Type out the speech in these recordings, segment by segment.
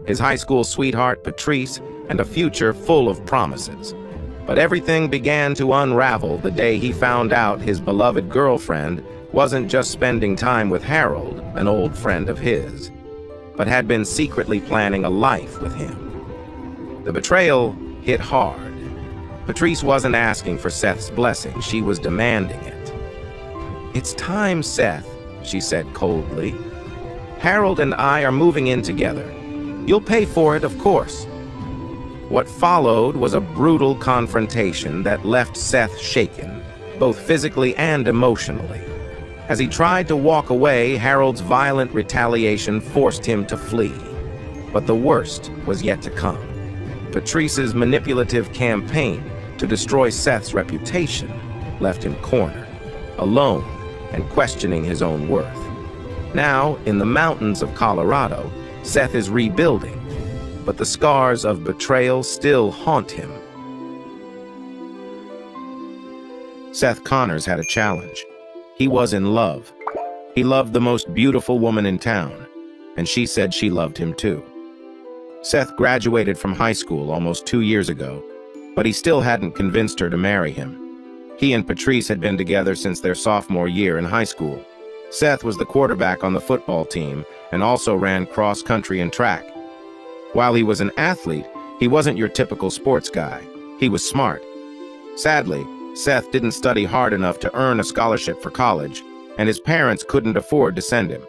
his high school sweetheart Patrice, and a future full of promises. But everything began to unravel the day he found out his beloved girlfriend wasn't just spending time with Harold, an old friend of his, but had been secretly planning a life with him. The betrayal hit hard. Patrice wasn't asking for Seth's blessing, she was demanding it. "It's time, Seth," she said coldly. "Harold and I are moving in together. You'll pay for it, of course." What followed was a brutal confrontation that left Seth shaken, both physically and emotionally. As he tried to walk away, Harold's violent retaliation forced him to flee. But the worst was yet to come. Patrice's manipulative campaign to destroy Seth's reputation left him cornered, alone, and questioning his own worth. Now, in the mountains of Colorado, Seth is rebuilding, but the scars of betrayal still haunt him. Seth Connors had a challenge. He was in love. He loved the most beautiful woman in town, and she said she loved him too. Seth graduated from high school almost 2 years ago, but he still hadn't convinced her to marry him. He and Patrice had been together since their sophomore year in high school. Seth was the quarterback on the football team and also ran cross-country and track. While he was an athlete, he wasn't your typical sports guy. He was smart. Sadly, Seth didn't study hard enough to earn a scholarship for college, and his parents couldn't afford to send him.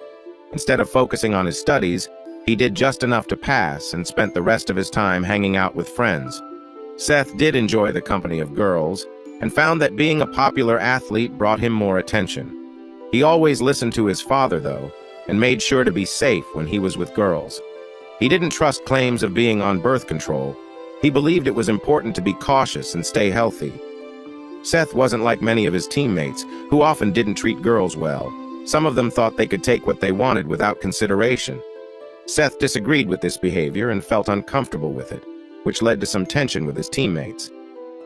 Instead of focusing on his studies, he did just enough to pass and spent the rest of his time hanging out with friends. Seth did enjoy the company of girls, and found that being a popular athlete brought him more attention. He always listened to his father, though, and made sure to be safe when he was with girls. He didn't trust claims of being on birth control. He believed it was important to be cautious and stay healthy. Seth wasn't like many of his teammates, who often didn't treat girls well. Some of them thought they could take what they wanted without consideration. Seth disagreed with this behavior and felt uncomfortable with it, which led to some tension with his teammates.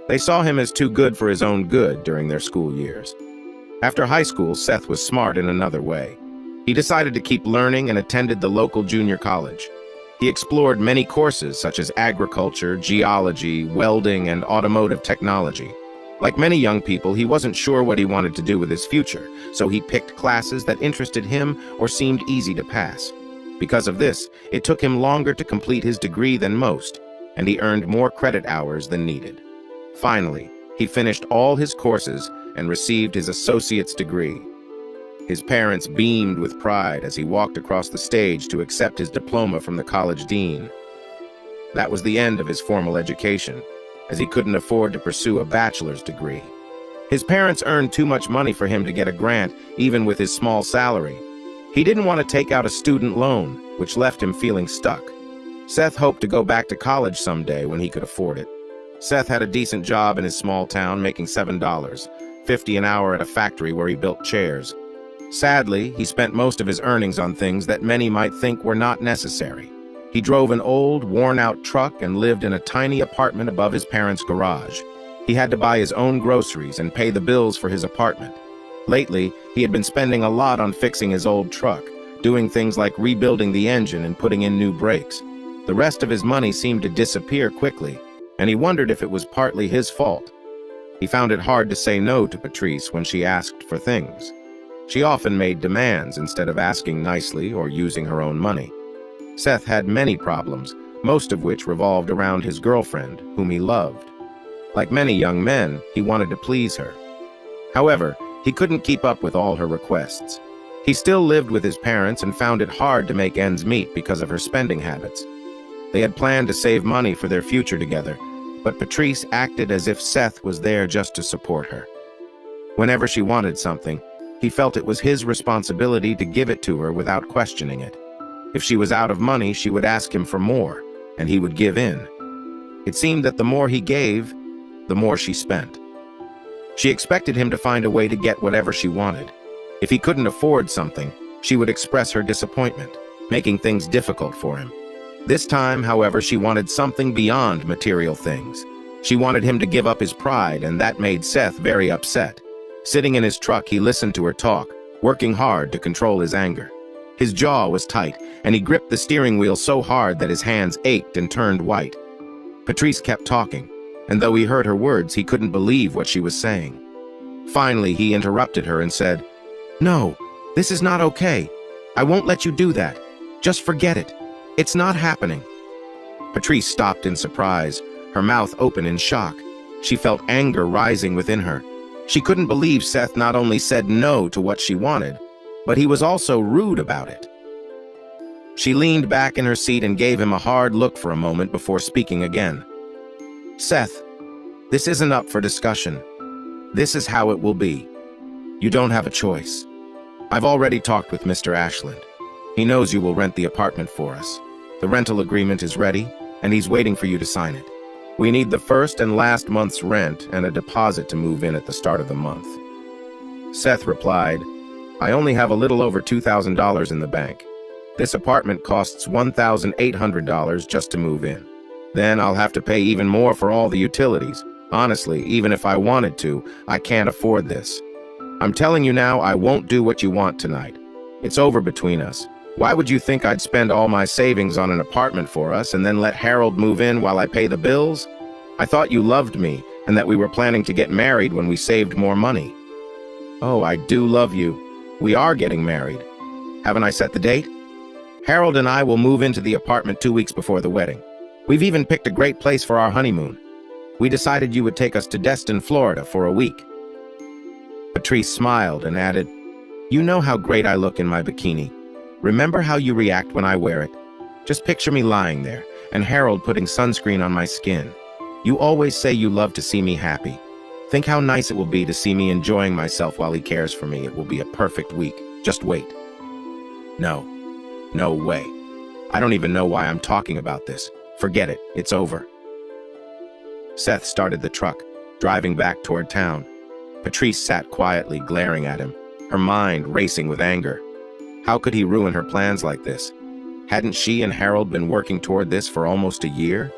They saw him as too good for his own good during their school years. After high school, Seth was smart in another way. He decided to keep learning and attended the local junior college. He explored many courses such as agriculture, geology, welding, and automotive technology. Like many young people, he wasn't sure what he wanted to do with his future, so he picked classes that interested him or seemed easy to pass. Because of this, it took him longer to complete his degree than most, and he earned more credit hours than needed. Finally, he finished all his courses and received his associate's degree. His parents beamed with pride as he walked across the stage to accept his diploma from the college dean. That was the end of his formal education, as he couldn't afford to pursue a bachelor's degree. His parents earned too much money for him to get a grant, even with his small salary. He didn't want to take out a student loan, which left him feeling stuck. Seth hoped to go back to college someday when he could afford it. Seth had a decent job in his small town, making $7.50 an hour at a factory where he built chairs. Sadly, he spent most of his earnings on things that many might think were not necessary. He drove an old, worn-out truck and lived in a tiny apartment above his parents' garage. He had to buy his own groceries and pay the bills for his apartment. Lately, he had been spending a lot on fixing his old truck, doing things like rebuilding the engine and putting in new brakes. The rest of his money seemed to disappear quickly, and he wondered if it was partly his fault. He found it hard to say no to Patrice when she asked for things. She often made demands instead of asking nicely or using her own money. Seth had many problems, most of which revolved around his girlfriend, whom he loved. Like many young men, he wanted to please her. However, he couldn't keep up with all her requests. He still lived with his parents and found it hard to make ends meet because of her spending habits. They had planned to save money for their future together, but Patrice acted as if Seth was there just to support her. Whenever she wanted something, he felt it was his responsibility to give it to her without questioning it. If she was out of money, she would ask him for more, and he would give in. It seemed that the more he gave, the more she spent. She expected him to find a way to get whatever she wanted. If he couldn't afford something, she would express her disappointment, making things difficult for him. This time, however, she wanted something beyond material things. She wanted him to give up his pride, and that made Seth very upset. Sitting in his truck, he listened to her talk, working hard to control his anger. His jaw was tight, and he gripped the steering wheel so hard that his hands ached and turned white. Patrice kept talking, and though he heard her words, he couldn't believe what she was saying. Finally, he interrupted her and said, "No, this is not okay. I won't let you do that. Just forget it. It's not happening." Patrice stopped in surprise, her mouth open in shock. She felt anger rising within her. She couldn't believe Seth not only said no to what she wanted, but he was also rude about it. She leaned back in her seat and gave him a hard look for a moment before speaking again. "Seth, this isn't up for discussion. This is how it will be. You don't have a choice. I've already talked with Mr. Ashland. He knows you will rent the apartment for us. The rental agreement is ready, and he's waiting for you to sign it. We need the first and last month's rent and a deposit to move in at the start of the month." Seth replied, "I only have a little over $2,000 in the bank. This apartment costs $1,800 just to move in. Then I'll have to pay even more for all the utilities. Honestly, even if I wanted to, I can't afford this. I'm telling you now, I won't do what you want tonight. It's over between us. Why would you think I'd spend all my savings on an apartment for us and then let Harold move in while I pay the bills? I thought you loved me and that we were planning to get married when we saved more money." "Oh, I do love you. We are getting married. Haven't I set the date? Harold and I will move into the apartment 2 weeks before the wedding. We've even picked a great place for our honeymoon. We decided you would take us to Destin, Florida for a week." Patrice smiled and added, "You know how great I look in my bikini. Remember how you react when I wear it? Just picture me lying there, and Harold putting sunscreen on my skin. You always say you love to see me happy. Think how nice it will be to see me enjoying myself while he cares for me. It will be a perfect week. Just wait." "No. No way. I don't even know why I'm talking about this. Forget it. It's over." Seth started the truck, driving back toward town. Patrice sat quietly, glaring at him, her mind racing with anger. How could he ruin her plans like this? Hadn't she and Harold been working toward this for almost a year?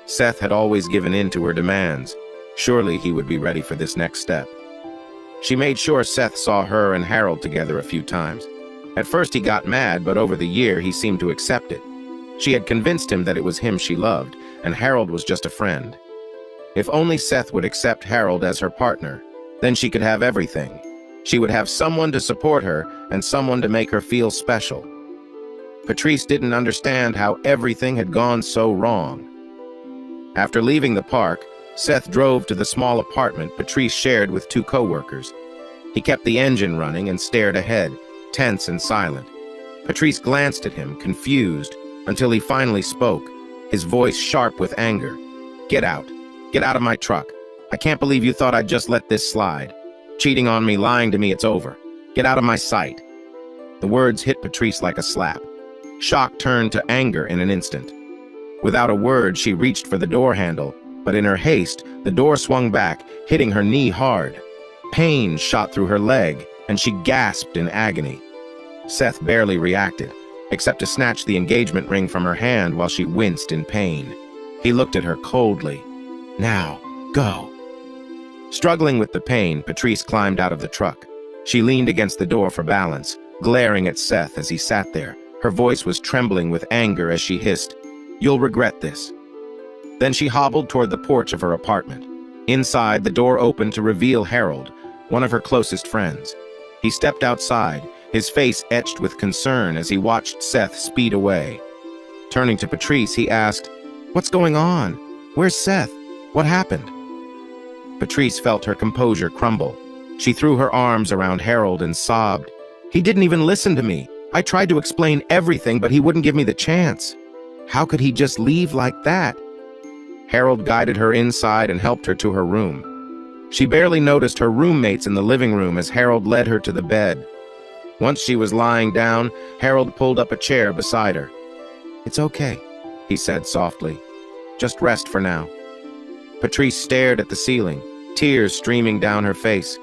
Seth had always given in to her demands. Surely he would be ready for this next step. She made sure Seth saw her and Harold together a few times. At first he got mad, but over the year he seemed to accept it. She had convinced him that it was him she loved, and Harold was just a friend. If only Seth would accept Harold as her partner, then she could have everything. She would have someone to support her and someone to make her feel special. Patrice didn't understand how everything had gone so wrong. After leaving the park, Seth drove to the small apartment Patrice shared with 2 co-workers. He kept the engine running and stared ahead, tense and silent. Patrice glanced at him, confused, until he finally spoke, his voice sharp with anger. "Get out. Get out of my truck. I can't believe you thought I'd just let this slide. Cheating on me, lying to me, it's over. Get out of my sight." The words hit Patrice like a slap. Shock turned to anger in an instant. Without a word, she reached for the door handle, but in her haste, the door swung back, hitting her knee hard. Pain shot through her leg, and she gasped in agony. Seth barely reacted, except to snatch the engagement ring from her hand while she winced in pain. He looked at her coldly. "Now, go." Struggling with the pain, Patrice climbed out of the truck. She leaned against the door for balance, glaring at Seth as he sat there. Her voice was trembling with anger as she hissed, "You'll regret this." Then she hobbled toward the porch of her apartment. Inside, the door opened to reveal Harold, one of her closest friends. He stepped outside, his face etched with concern as he watched Seth speed away. Turning to Patrice, he asked, "What's going on? Where's Seth? What happened?" Patrice felt her composure crumble. She threw her arms around Harold and sobbed, "He didn't even listen to me. I tried to explain everything, but he wouldn't give me the chance. How could he just leave like that?" Harold guided her inside and helped her to her room. She barely noticed her roommates in the living room as Harold led her to the bed. Once she was lying down, Harold pulled up a chair beside her. "It's okay," he said softly. "Just rest for now." Patrice stared at the ceiling, tears streaming down her face.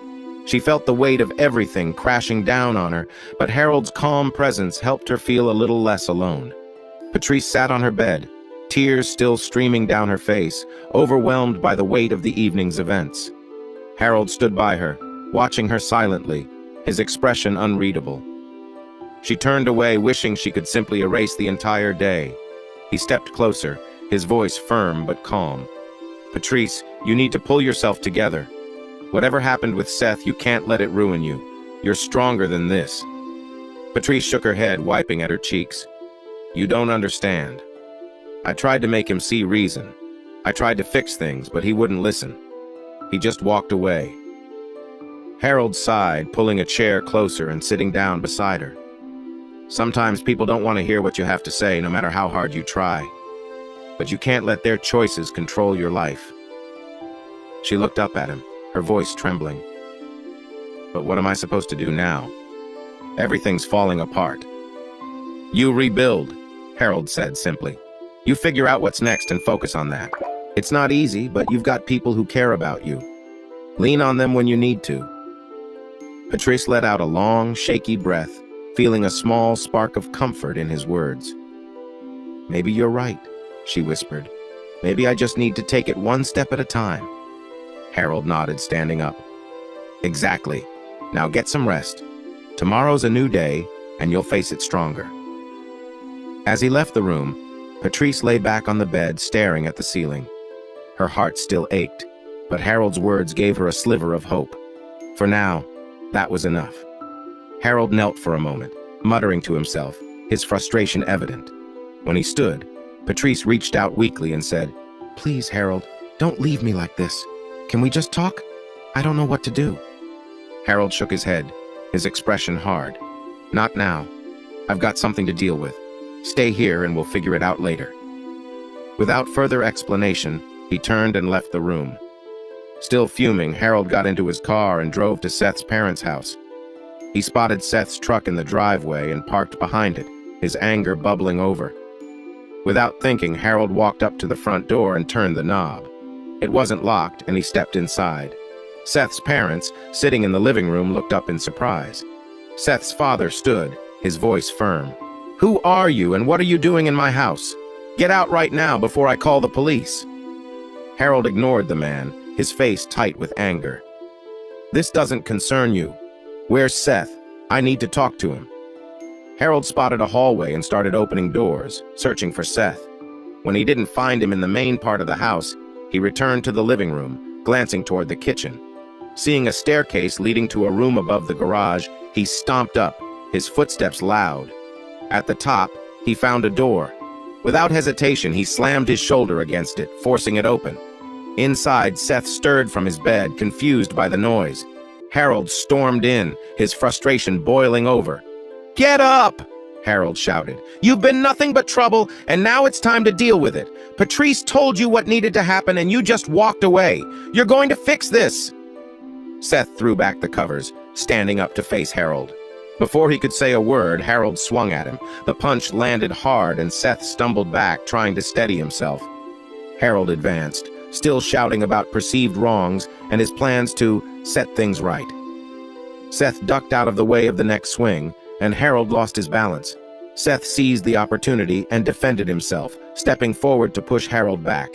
She felt the weight of everything crashing down on her, but Harold's calm presence helped her feel a little less alone. Patrice sat on her bed, tears still streaming down her face, overwhelmed by the weight of the evening's events. Harold stood by her, watching her silently, his expression unreadable. She turned away, wishing she could simply erase the entire day. He stepped closer, his voice firm but calm. "Patrice, you need to pull yourself together. Whatever happened with Seth, you can't let it ruin you. You're stronger than this." Patrice shook her head, wiping at her cheeks. "You don't understand. I tried to make him see reason. I tried to fix things, but he wouldn't listen. He just walked away." Harold sighed, pulling a chair closer and sitting down beside her. "Sometimes people don't want to hear what you have to say, no matter how hard you try. But you can't let their choices control your life." She looked up at him, her voice trembling. "But what am I supposed to do now? Everything's falling apart." "You rebuild," Harold said simply. "You figure out what's next and focus on that. It's not easy, but you've got people who care about you. Lean on them when you need to." Patrice let out a long, shaky breath, feeling a small spark of comfort in his words. "Maybe you're right," she whispered. "Maybe I just need to take it one step at a time." Harold nodded, standing up. "Exactly. Now get some rest. Tomorrow's a new day, and you'll face it stronger." As he left the room, Patrice lay back on the bed, staring at the ceiling. Her heart still ached, but Harold's words gave her a sliver of hope. For now, that was enough. Harold knelt for a moment, muttering to himself, his frustration evident. When he stood, Patrice reached out weakly and said, "Please, Harold, don't leave me like this. Can we just talk? I don't know what to do." Harold shook his head, his expression hard. "Not now. I've got something to deal with. Stay here and we'll figure it out later." Without further explanation, he turned and left the room. Still fuming, Harold got into his car and drove to Seth's parents' house. He spotted Seth's truck in the driveway and parked behind it, his anger bubbling over. Without thinking, Harold walked up to the front door and turned the knob. It wasn't locked, and he stepped inside. Seth's parents, sitting in the living room, looked up in surprise. Seth's father stood, his voice firm. "Who are you, and what are you doing in my house? Get out right now before I call the police." Harold ignored the man, his face tight with anger. "This doesn't concern you. Where's Seth? I need to talk to him." Harold spotted a hallway and started opening doors, searching for Seth. When he didn't find him in the main part of the house, he returned to the living room, glancing toward the kitchen. Seeing a staircase leading to a room above the garage, he stomped up, his footsteps loud. At the top, he found a door. Without hesitation, he slammed his shoulder against it, forcing it open. Inside, Seth stirred from his bed, confused by the noise. Harold stormed in, his frustration boiling over. "Get up!" Harold shouted. "You've been nothing but trouble, and now it's time to deal with it. Patrice told you what needed to happen, and you just walked away. You're going to fix this!" Seth threw back the covers, standing up to face Harold. Before he could say a word, Harold swung at him. The punch landed hard, and Seth stumbled back, trying to steady himself. Harold advanced, still shouting about perceived wrongs and his plans to set things right. Seth ducked out of the way of the next swing, and Harold lost his balance. Seth seized the opportunity and defended himself, stepping forward to push Harold back.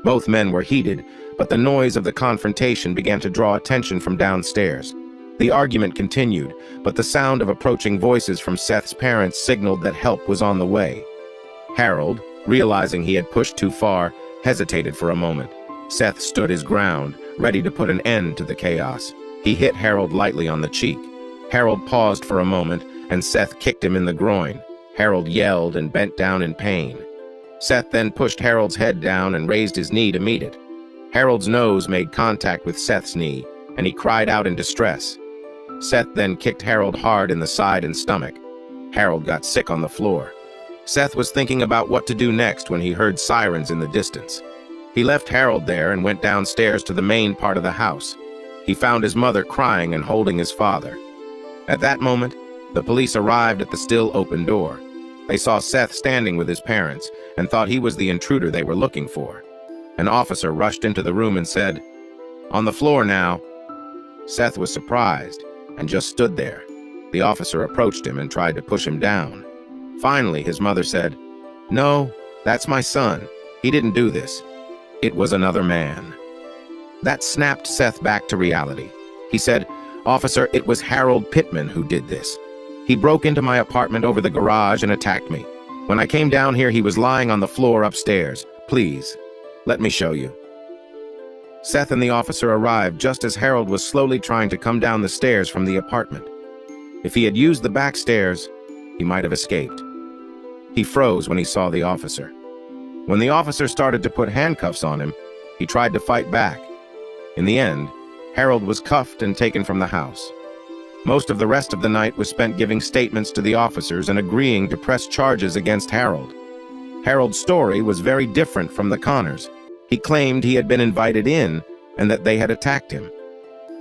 Both men were heated, but the noise of the confrontation began to draw attention from downstairs. The argument continued, but the sound of approaching voices from Seth's parents signaled that help was on the way. Harold, realizing he had pushed too far, hesitated for a moment. Seth stood his ground, ready to put an end to the chaos. He hit Harold lightly on the cheek. Harold paused for a moment, and Seth kicked him in the groin. Harold yelled and bent down in pain. Seth then pushed Harold's head down and raised his knee to meet it. Harold's nose made contact with Seth's knee, and he cried out in distress. Seth then kicked Harold hard in the side and stomach. Harold got sick on the floor. Seth was thinking about what to do next when he heard sirens in the distance. He left Harold there and went downstairs to the main part of the house. He found his mother crying and holding his father. At that moment, the police arrived at the still open door. They saw Seth standing with his parents and thought he was the intruder they were looking for. An officer rushed into the room and said, "On the floor now." Seth was surprised and just stood there. The officer approached him and tried to push him down. Finally, his mother said, "No, that's my son. He didn't do this. It was another man." That snapped Seth back to reality. He said, "Officer, it was Harold Pittman who did this." He broke into my apartment over the garage and attacked me. When I came down here, he was lying on the floor upstairs. Please, let me show you." Seth and the officer arrived just as Harold was slowly trying to come down the stairs from the apartment. If he had used the back stairs, he might have escaped. He froze when he saw the officer. When the officer started to put handcuffs on him, he tried to fight back. In the end, Harold was cuffed and taken from the house. Most of the rest of the night was spent giving statements to the officers and agreeing to press charges against Harold. Harold's story was very different from the Connors. He claimed he had been invited in and that they had attacked him.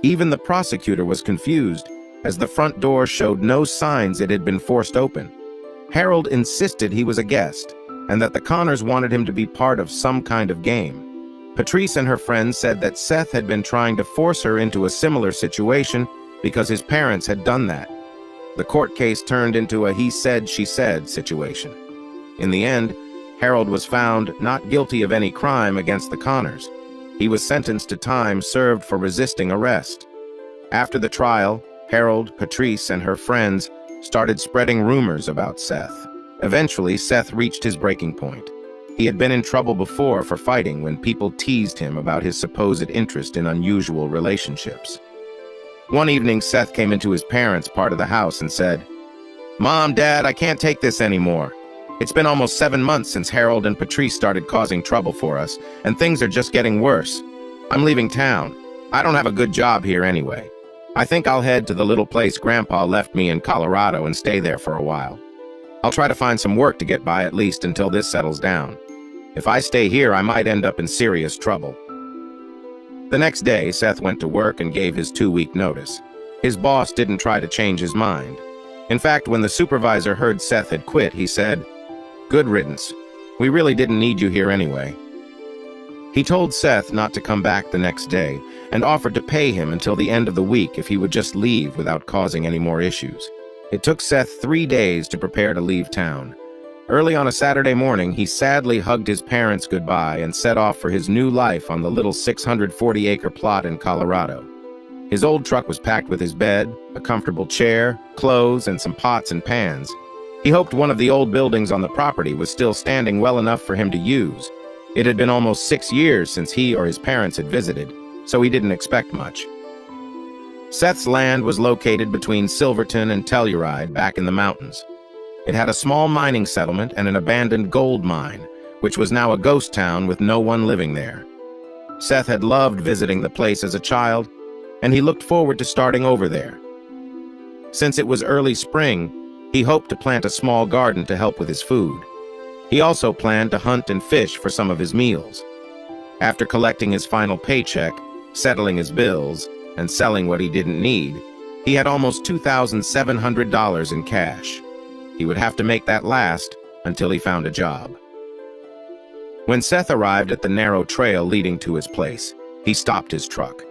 Even the prosecutor was confused, as the front door showed no signs it had been forced open. Harold insisted he was a guest, and that the Connors wanted him to be part of some kind of game. Patrice and her friends said that Seth had been trying to force her into a similar situation because his parents had done that. The court case turned into a he said, she said situation. In the end, Harold was found not guilty of any crime against the Connors. He was sentenced to time served for resisting arrest. After the trial, Harold, Patrice, and her friends started spreading rumors about Seth. Eventually, Seth reached his breaking point. He had been in trouble before for fighting when people teased him about his supposed interest in unusual relationships. One evening, Seth came into his parents' part of the house and said, "Mom, Dad, I can't take this anymore. It's been almost 7 months since Harold and Patrice started causing trouble for us, and things are just getting worse. I'm leaving town. I don't have a good job here anyway. I think I'll head to the little place Grandpa left me in Colorado and stay there for a while. I'll try to find some work to get by at least until this settles down. If I stay here, I might end up in serious trouble." The next day, Seth went to work and gave his 2-week notice. His boss didn't try to change his mind. In fact, when the supervisor heard Seth had quit, he said, "Good riddance. We really didn't need you here anyway." He told Seth not to come back the next day and offered to pay him until the end of the week if he would just leave without causing any more issues. It took Seth 3 days to prepare to leave town. Early on a Saturday morning, he sadly hugged his parents goodbye and set off for his new life on the little 640-acre plot in Colorado. His old truck was packed with his bed, a comfortable chair, clothes, and some pots and pans. He hoped one of the old buildings on the property was still standing well enough for him to use. It had been almost 6 years since he or his parents had visited, so he didn't expect much. Seth's land was located between Silverton and Telluride back in the mountains. It had a small mining settlement and an abandoned gold mine, which was now a ghost town with no one living there. Seth had loved visiting the place as a child, and he looked forward to starting over there. Since it was early spring, he hoped to plant a small garden to help with his food. He also planned to hunt and fish for some of his meals. After collecting his final paycheck, settling his bills, and selling what he didn't need, he had almost $2,700 in cash. He would have to make that last until he found a job. When Seth arrived at the narrow trail leading to his place, he stopped his truck.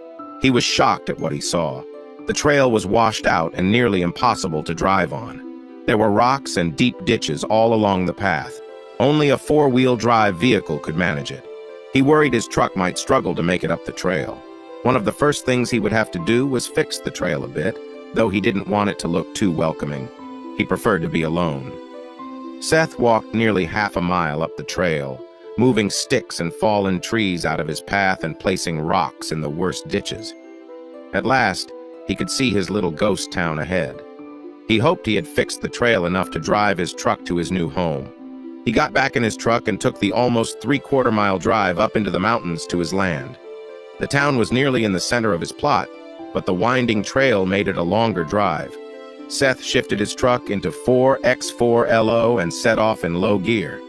He was shocked at what he saw. The trail was washed out and nearly impossible to drive on. There were rocks and deep ditches all along the path. Only a 4-wheel drive vehicle could manage it. He worried his truck might struggle to make it up the trail. One of the first things he would have to do was fix the trail a bit, though he didn't want it to look too welcoming. He preferred to be alone. Seth walked nearly half a mile up the trail, moving sticks and fallen trees out of his path and placing rocks in the worst ditches. At last, he could see his little ghost town ahead. He hoped he had fixed the trail enough to drive his truck to his new home. He got back in his truck and took the almost 3/4-mile drive up into the mountains to his land. The town was nearly in the center of his plot, but the winding trail made it a longer drive. Seth shifted his truck into 4x4LO and set off in low gear.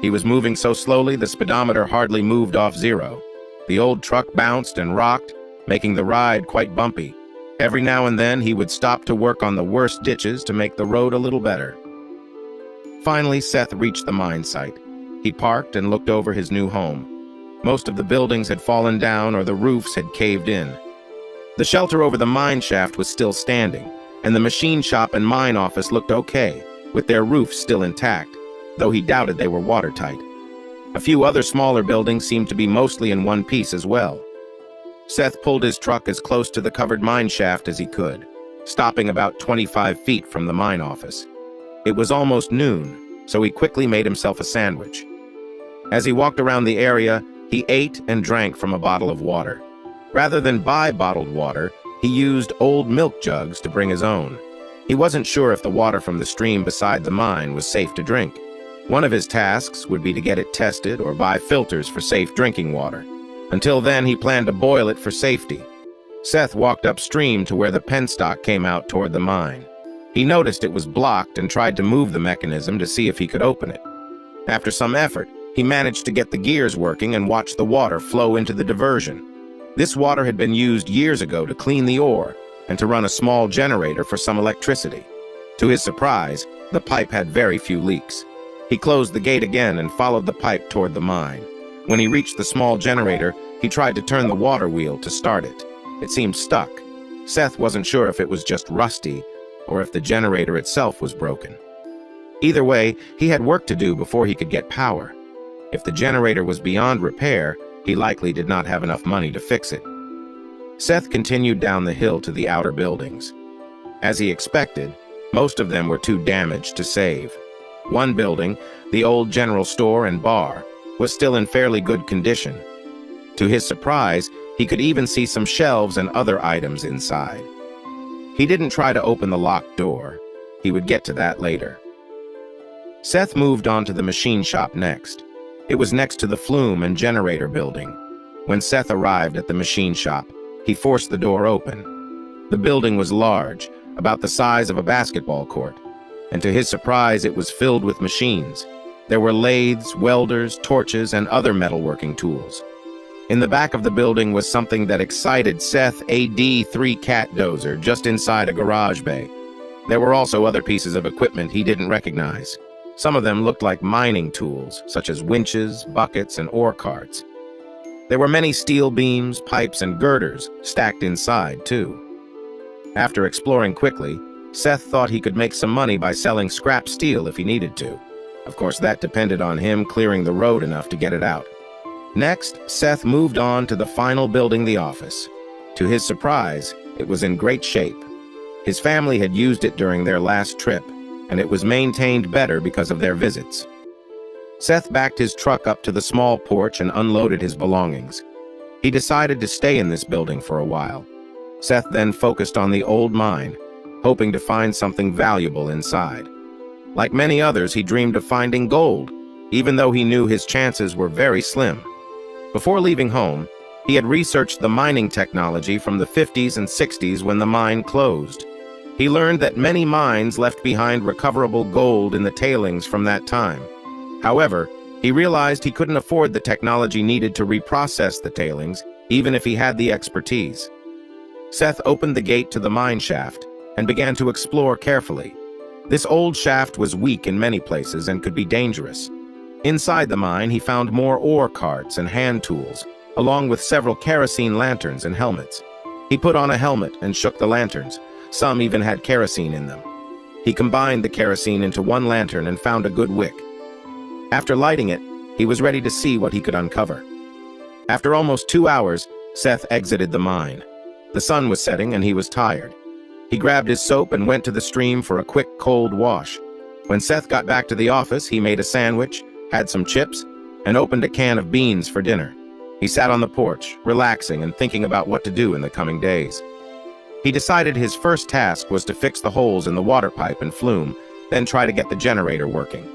He was moving so slowly the speedometer hardly moved off 0. The old truck bounced and rocked, making the ride quite bumpy. Every now and then he would stop to work on the worst ditches to make the road a little better. Finally, Seth reached the mine site. He parked and looked over his new home. Most of the buildings had fallen down or the roofs had caved in. The shelter over the mine shaft was still standing, and the machine shop and mine office looked okay, with their roofs still intact, though he doubted they were watertight. A few other smaller buildings seemed to be mostly in one piece as well. Seth pulled his truck as close to the covered mine shaft as he could. stopping about 25 feet from the mine office. It was almost noon, so he quickly made himself a sandwich. As he walked around the area, he ate and drank from a bottle of water. Rather than buy bottled water, he used old milk jugs to bring his own. He wasn't sure if the water from the stream beside the mine was safe to drink. One of his tasks would be to get it tested or buy filters for safe drinking water. Until then, he planned to boil it for safety. Seth walked upstream to where the penstock came out toward the mine. He noticed it was blocked and tried to move the mechanism to see if he could open it. After some effort, he managed to get the gears working and watched the water flow into the diversion. This water had been used years ago to clean the ore and to run a small generator for some electricity. To his surprise, the pipe had very few leaks. He closed the gate again and followed the pipe toward the mine. When he reached the small generator, he tried to turn the water wheel to start it. It seemed stuck. Seth wasn't sure if it was just rusty or if the generator itself was broken. Either way, he had work to do before he could get power. If the generator was beyond repair, he likely did not have enough money to fix it. Seth continued down the hill to the outer buildings. As he expected, most of them were too damaged to save. One building, the old general store and bar, was still in fairly good condition. To his surprise, he could even see some shelves and other items inside. He didn't try to open the locked door. He would get to that later. Seth moved on to the machine shop next. It was next to the flume and generator building. When Seth arrived at the machine shop, he forced the door open. The building was large, about the size of a basketball court, and to his surprise, it was filled with machines. There were lathes, welders, torches, and other metalworking tools. In the back of the building was something that excited Seth, a D3 cat dozer just inside a garage bay. There were also other pieces of equipment he didn't recognize. Some of them looked like mining tools, such as winches, buckets, and ore carts. There were many steel beams, pipes, and girders stacked inside, too. After exploring quickly, Seth thought he could make some money by selling scrap steel if he needed to. Of course, that depended on him clearing the road enough to get it out. Next, Seth moved on to the final building, the office. To his surprise, it was in great shape. His family had used it during their last trip, and it was maintained better because of their visits. Seth backed his truck up to the small porch and unloaded his belongings. He decided to stay in this building for a while. Seth then focused on the old mine, hoping to find something valuable inside. Like many others, he dreamed of finding gold, even though he knew his chances were very slim. Before leaving home, he had researched the mining technology from the 50s and 60s when the mine closed. He learned that many mines left behind recoverable gold in the tailings from that time. However, he realized he couldn't afford the technology needed to reprocess the tailings, even if he had the expertise. Seth opened the gate to the mine shaft and began to explore carefully. This old shaft was weak in many places and could be dangerous. Inside the mine, he found more ore carts and hand tools, along with several kerosene lanterns and helmets. He put on a helmet and shook the lanterns. Some even had kerosene in them. He combined the kerosene into one lantern and found a good wick. After lighting it, he was ready to see what he could uncover. After almost 2 hours, Seth exited the mine. The sun was setting and he was tired. He grabbed his soap and went to the stream for a quick cold wash. When Seth got back to the office, he made a sandwich, had some chips, and opened a can of beans for dinner. He sat on the porch, relaxing and thinking about what to do in the coming days. He decided his first task was to fix the holes in the water pipe and flume, then try to get the generator working.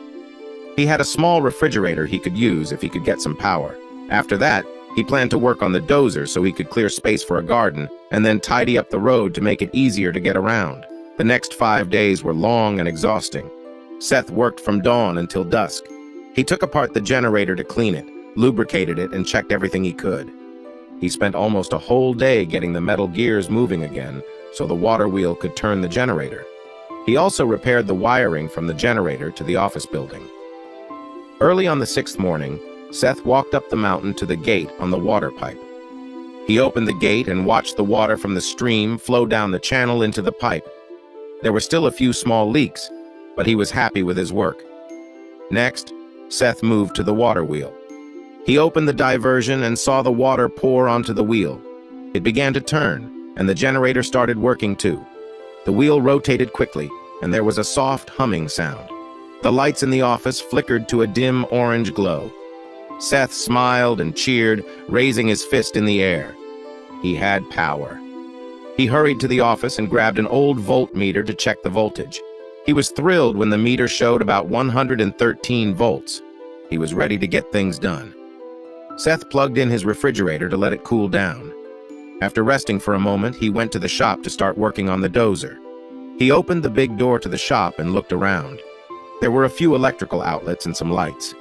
He had a small refrigerator he could use if he could get some power. After that, he planned to work on the dozer so he could clear space for a garden and then tidy up the road to make it easier to get around. The next 5 days were long and exhausting. Seth worked from dawn until dusk. He took apart the generator to clean it, lubricated it, and checked everything he could. He spent almost a whole day getting the metal gears moving again so the water wheel could turn the generator. He also repaired the wiring from the generator to the office building. Early on the 6th morning, Seth walked up the mountain to the gate on the water pipe. He opened the gate and watched the water from the stream flow down the channel into the pipe. There were still a few small leaks, but he was happy with his work. Next, Seth moved to the water wheel. He opened the diversion and saw the water pour onto the wheel. It began to turn, and the generator started working too. The wheel rotated quickly, and there was a soft humming sound. The lights in the office flickered to a dim orange glow. Seth smiled and cheered, raising his fist in the air. He had power. He hurried to the office and grabbed an old voltmeter to check the voltage. He was thrilled when the meter showed about 113 volts. He was ready to get things done. Seth plugged in his refrigerator to let it cool down. After resting for a moment, he went to the shop to start working on the dozer. He opened the big door to the shop and looked around. There were a few electrical outlets and some lights.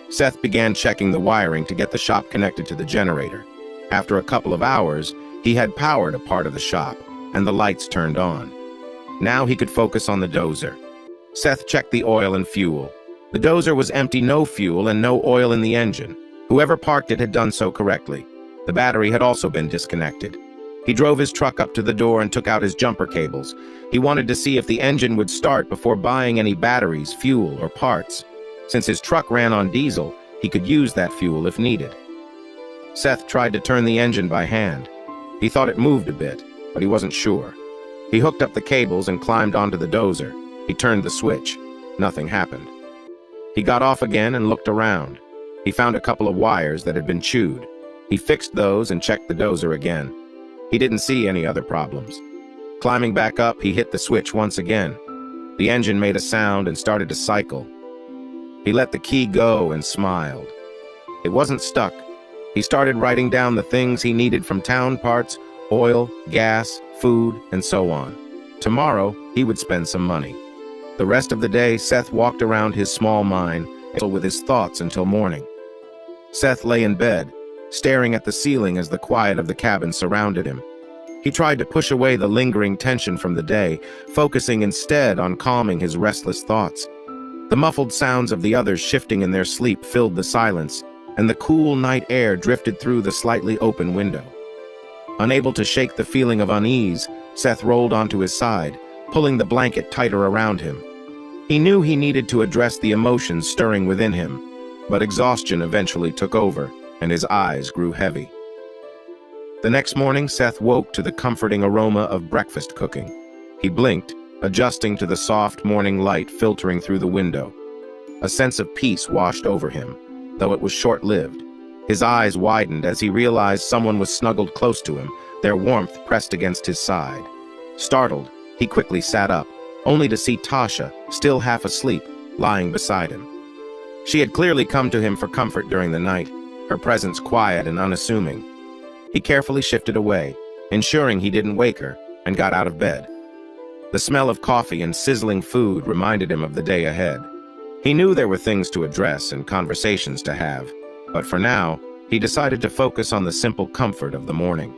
Seth began checking the wiring to get the shop connected to the generator. After a couple of hours, he had powered a part of the shop, and the lights turned on. Now he could focus on the dozer. Seth checked the oil and fuel. The dozer was empty, no fuel and no oil in the engine. Whoever parked it had done so correctly. The battery had also been disconnected. He drove his truck up to the door and took out his jumper cables. He wanted to see if the engine would start before buying any batteries, fuel, or parts. Since his truck ran on diesel, he could use that fuel if needed. Seth tried to turn the engine by hand. He thought it moved a bit, but he wasn't sure. He hooked up the cables and climbed onto the dozer. He turned the switch. Nothing happened. He got off again and looked around. He found a couple of wires that had been chewed. He fixed those and checked the dozer again. He didn't see any other problems. Climbing back up, he hit the switch once again. The engine made a sound and started to cycle. He let the key go and smiled. It wasn't stuck. He started writing down the things he needed from town parts, oil, gas, food, and so on. Tomorrow, he would spend some money. The rest of the day, Seth walked around his small mine with his thoughts until morning. Seth lay in bed, staring at the ceiling as the quiet of the cabin surrounded him. He tried to push away the lingering tension from the day, focusing instead on calming his restless thoughts. The muffled sounds of the others shifting in their sleep filled the silence, and the cool night air drifted through the slightly open window. Unable to shake the feeling of unease, Seth rolled onto his side, pulling the blanket tighter around him. He knew he needed to address the emotions stirring within him, but exhaustion eventually took over, and his eyes grew heavy. The next morning, Seth woke to the comforting aroma of breakfast cooking. He blinked, adjusting to the soft morning light filtering through the window. A sense of peace washed over him, though it was short-lived. His eyes widened as he realized someone was snuggled close to him, their warmth pressed against his side. Startled, he quickly sat up, only to see Tasha, still half asleep, lying beside him. She had clearly come to him for comfort during the night, her presence quiet and unassuming. He carefully shifted away, ensuring he didn't wake her, and got out of bed. The smell of coffee and sizzling food reminded him of the day ahead. He knew there were things to address and conversations to have, but for now, he decided to focus on the simple comfort of the morning.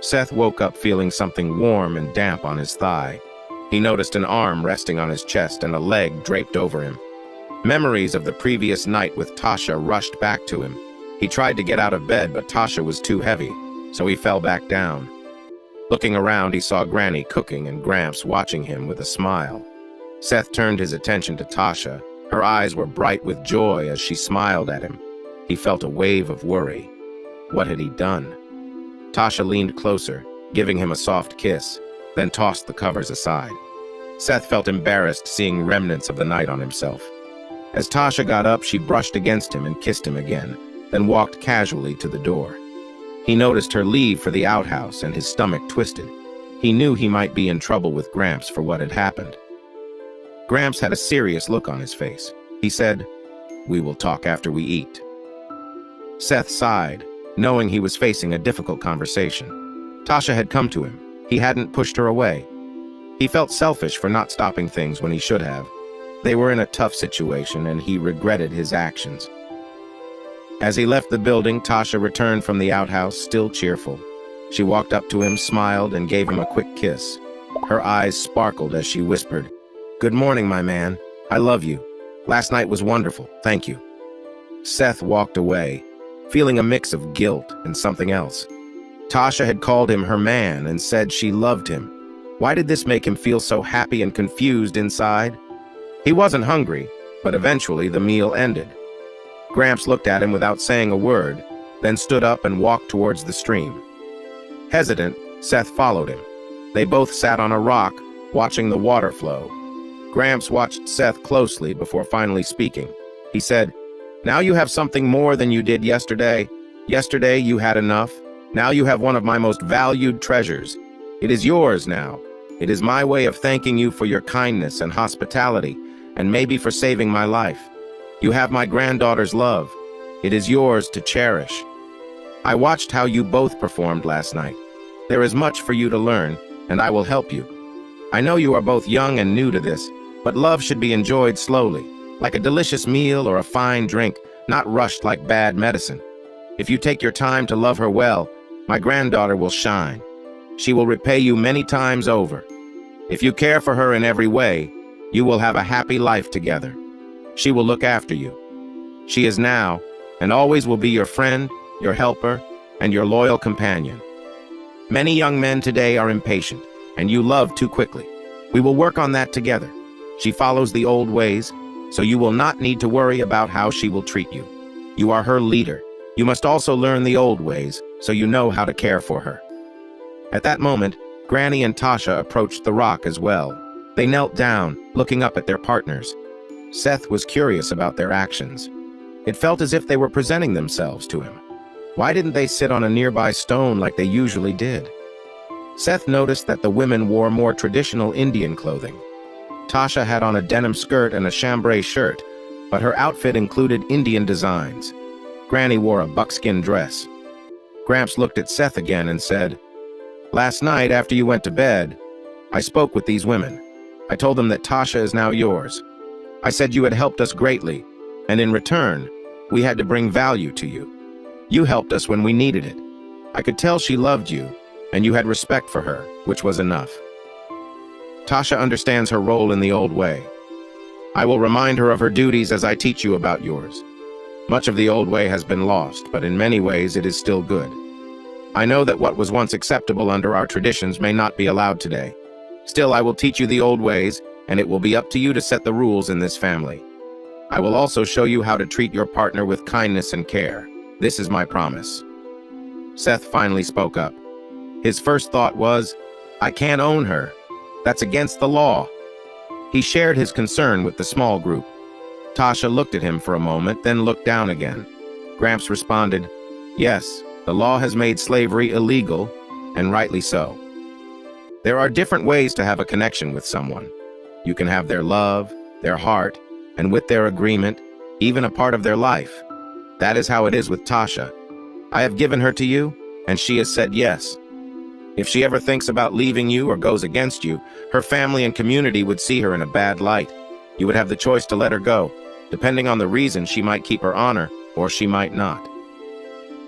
Seth woke up feeling something warm and damp on his thigh. He noticed an arm resting on his chest and a leg draped over him. Memories of the previous night with Tasha rushed back to him. He tried to get out of bed, but Tasha was too heavy, so he fell back down. Looking around, he saw Granny cooking and Gramps watching him with a smile. Seth turned his attention to Tasha. Her eyes were bright with joy as she smiled at him. He felt a wave of worry. What had he done? Tasha leaned closer, giving him a soft kiss, then tossed the covers aside. Seth felt embarrassed seeing remnants of the night on himself. As Tasha got up, she brushed against him and kissed him again, then walked casually to the door. He noticed her leave for the outhouse and his stomach twisted. He knew he might be in trouble with Gramps for what had happened. Gramps had a serious look on his face. He said, "We will talk after we eat." Seth sighed, knowing he was facing a difficult conversation. Tasha had come to him. He hadn't pushed her away. He felt selfish for not stopping things when he should have. They were in a tough situation, and he regretted his actions. As he left the building, Tasha returned from the outhouse, still cheerful. She walked up to him, smiled, and gave him a quick kiss. Her eyes sparkled as she whispered, "Good morning, my man. I love you. Last night was wonderful. Thank you." Seth walked away, feeling a mix of guilt and something else. Tasha had called him her man and said she loved him. Why did this make him feel so happy and confused inside? He wasn't hungry, but eventually the meal ended. Gramps looked at him without saying a word, then stood up and walked towards the stream. Hesitant, Seth followed him. They both sat on a rock, watching the water flow. Gramps watched Seth closely before finally speaking. He said, "Now you have something more than you did yesterday. Yesterday you had enough. Now you have one of my most valued treasures. It is yours now. It is my way of thanking you for your kindness and hospitality, and maybe for saving my life. You have my granddaughter's love. It is yours to cherish. I watched how you both performed last night. There is much for you to learn, and I will help you. I know you are both young and new to this, but love should be enjoyed slowly, like a delicious meal or a fine drink, not rushed like bad medicine. If you take your time to love her well, my granddaughter will shine. She will repay you many times over. If you care for her in every way, you will have a happy life together. She will look after you. She is now, and always will be your friend, your helper, and your loyal companion. Many young men today are impatient, and you love too quickly. We will work on that together. She follows the old ways, so you will not need to worry about how she will treat you. You are her leader. You must also learn the old ways, so you know how to care for her." At that moment, Granny and Tasha approached the rock as well. They knelt down, looking up at their partners. Seth was curious about their actions. It felt as if they were presenting themselves to him. Why didn't they sit on a nearby stone like they usually did? Seth noticed that the women wore more traditional Indian clothing. Tasha had on a denim skirt and a chambray shirt, but her outfit included Indian designs. Granny wore a buckskin dress. Gramps looked at Seth again and said, "Last night, after you went to bed, I spoke with these women. I told them that Tasha is now yours. I said you had helped us greatly, and in return, we had to bring value to you. You helped us when we needed it. I could tell she loved you, and you had respect for her, which was enough. Tasha understands her role in the old way. I will remind her of her duties as I teach you about yours. Much of the old way has been lost, but in many ways it is still good. I know that what was once acceptable under our traditions may not be allowed today. Still, I will teach you the old ways, and it will be up to you to set the rules in this family. I will also show you how to treat your partner with kindness and care. This is my promise." Seth finally spoke up. His first thought was, "I can't own her. That's against the law." He shared his concern with the small group. Tasha looked at him for a moment, then looked down again. Gramps responded, "Yes, the law has made slavery illegal, and rightly so. There are different ways to have a connection with someone. You can have their love, their heart, and with their agreement, even a part of their life. That is how it is with Tasha. I have given her to you, and she has said yes. If she ever thinks about leaving you or goes against you, her family and community would see her in a bad light. You would have the choice to let her go. Depending on the reason, she might keep her honor, or she might not."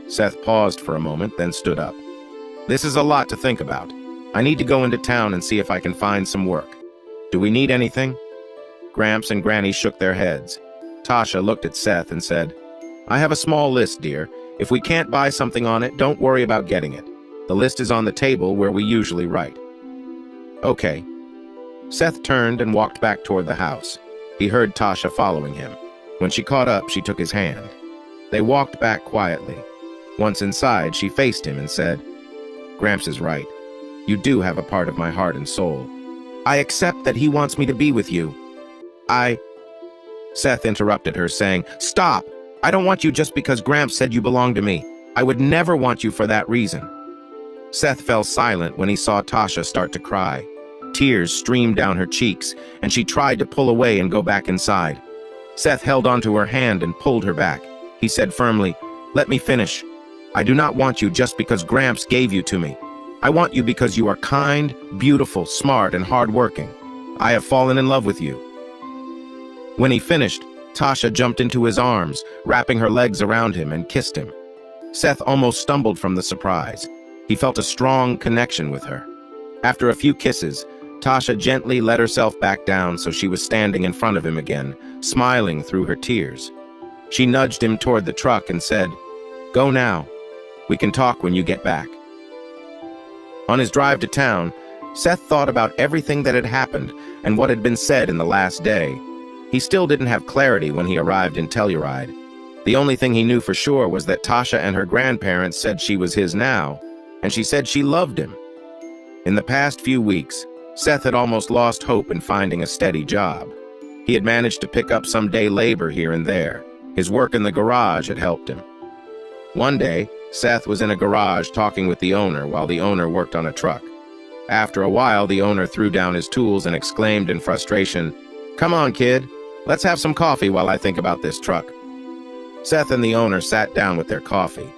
Seth paused for a moment, then stood up. "This is a lot to think about. I need to go into town and see if I can find some work. Do we need anything?" Gramps and Granny shook their heads. Tasha looked at Seth and said, "I have a small list, dear. If we can't buy something on it, don't worry about getting it. The list is on the table where we usually write." "Okay." Seth turned and walked back toward the house. He heard Tasha following him. When she caught up, she took his hand. They walked back quietly. Once inside, she faced him and said, "Gramps is right. You do have a part of my heart and soul. I accept that he wants me to be with you. Seth interrupted her, saying, "Stop! I don't want you just because Gramps said you belong to me. I would never want you for that reason." Seth fell silent when he saw Tasha start to cry. Tears streamed down her cheeks, and she tried to pull away and go back inside. Seth held onto her hand and pulled her back. He said firmly, "Let me finish. I do not want you just because Gramps gave you to me. I want you because you are kind, beautiful, smart, and hardworking. I have fallen in love with you." When he finished, Tasha jumped into his arms, wrapping her legs around him, and kissed him. Seth almost stumbled from the surprise. He felt a strong connection with her. After a few kisses, Tasha gently let herself back down so she was standing in front of him again, smiling through her tears. She nudged him toward the truck and said, "Go now. We can talk when you get back." On his drive to town, Seth thought about everything that had happened and what had been said in the last day. He still didn't have clarity when he arrived in Telluride. The only thing he knew for sure was that Tasha and her grandparents said she was his now, and she said she loved him. In the past few weeks, Seth had almost lost hope in finding a steady job. He had managed to pick up some day labor here and there. His work in the garage had helped him. One day, Seth was in a garage talking with the owner while the owner worked on a truck. After a while, the owner threw down his tools and exclaimed in frustration, "Come on, kid. Let's have some coffee while I think about this truck." Seth and the owner sat down with their coffee.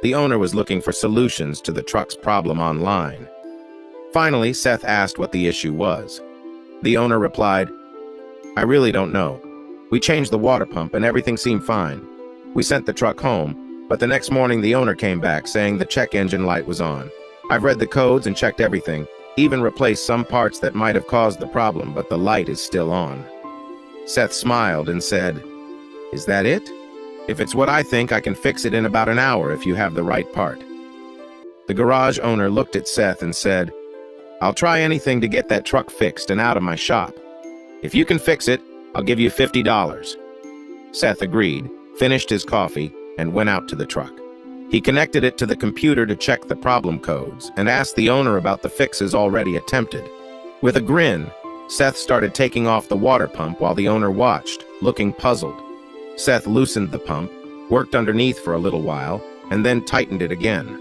The owner was looking for solutions to the truck's problem online. Finally, Seth asked what the issue was. The owner replied, "I really don't know. We changed the water pump and everything seemed fine. We sent the truck home, but the next morning the owner came back saying the check engine light was on. I've read the codes and checked everything, even replaced some parts that might have caused the problem, but the light is still on." Seth smiled and said, "Is that it? If it's what I think, I can fix it in about an hour if you have the right part." The garage owner looked at Seth and said, "I'll try anything to get that truck fixed and out of my shop. If you can fix it, I'll give you $50. Seth agreed, finished his coffee, and went out to the truck. He connected it to the computer to check the problem codes and asked the owner about the fixes already attempted. With a grin, Seth started taking off the water pump while the owner watched, looking puzzled. Seth loosened the pump, worked underneath for a little while, and then tightened it again.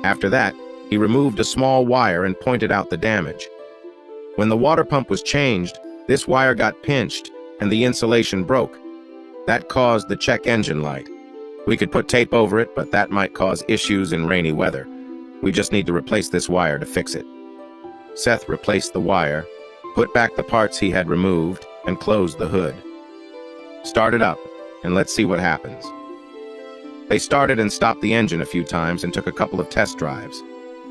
After that, he removed a small wire and pointed out the damage. When the water pump was changed, this wire got pinched and the insulation broke. That caused the check engine light. We could put tape over it, but that might cause issues in rainy weather. We just need to replace this wire to fix it." Seth replaced the wire, put back the parts he had removed, and closed the hood. "Start it up, and let's see what happens." They started and stopped the engine a few times and took a couple of test drives.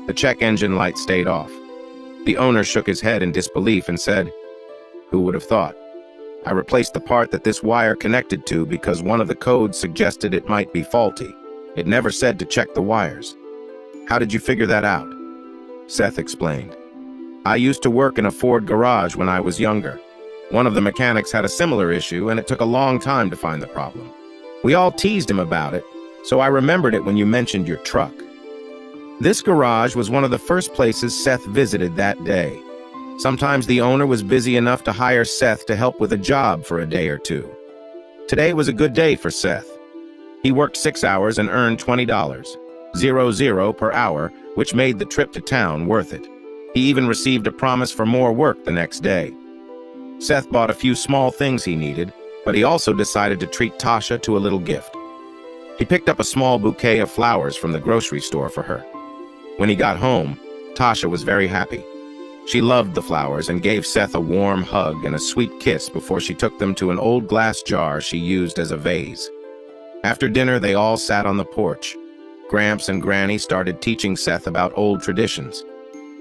The check engine light stayed off. The owner shook his head in disbelief and said, "Who would have thought? I replaced the part that this wire connected to because one of the codes suggested it might be faulty. It never said to check the wires." "How did you figure that out?" Seth explained. "I used to work in a Ford garage when I was younger. One of the mechanics had a similar issue, and it took a long time to find the problem. We all teased him about it, so I remembered it when you mentioned your truck." This garage was one of the first places Seth visited that day. Sometimes the owner was busy enough to hire Seth to help with a job for a day or two. Today was a good day for Seth. He worked 6 hours and earned $20.00 per hour, which made the trip to town worth it. He even received a promise for more work the next day. Seth bought a few small things he needed, but he also decided to treat Tasha to a little gift. He picked up a small bouquet of flowers from the grocery store for her. When he got home, Tasha was very happy. She loved the flowers and gave Seth a warm hug and a sweet kiss before she took them to an old glass jar she used as a vase. After dinner, they all sat on the porch. Gramps and Granny started teaching Seth about old traditions.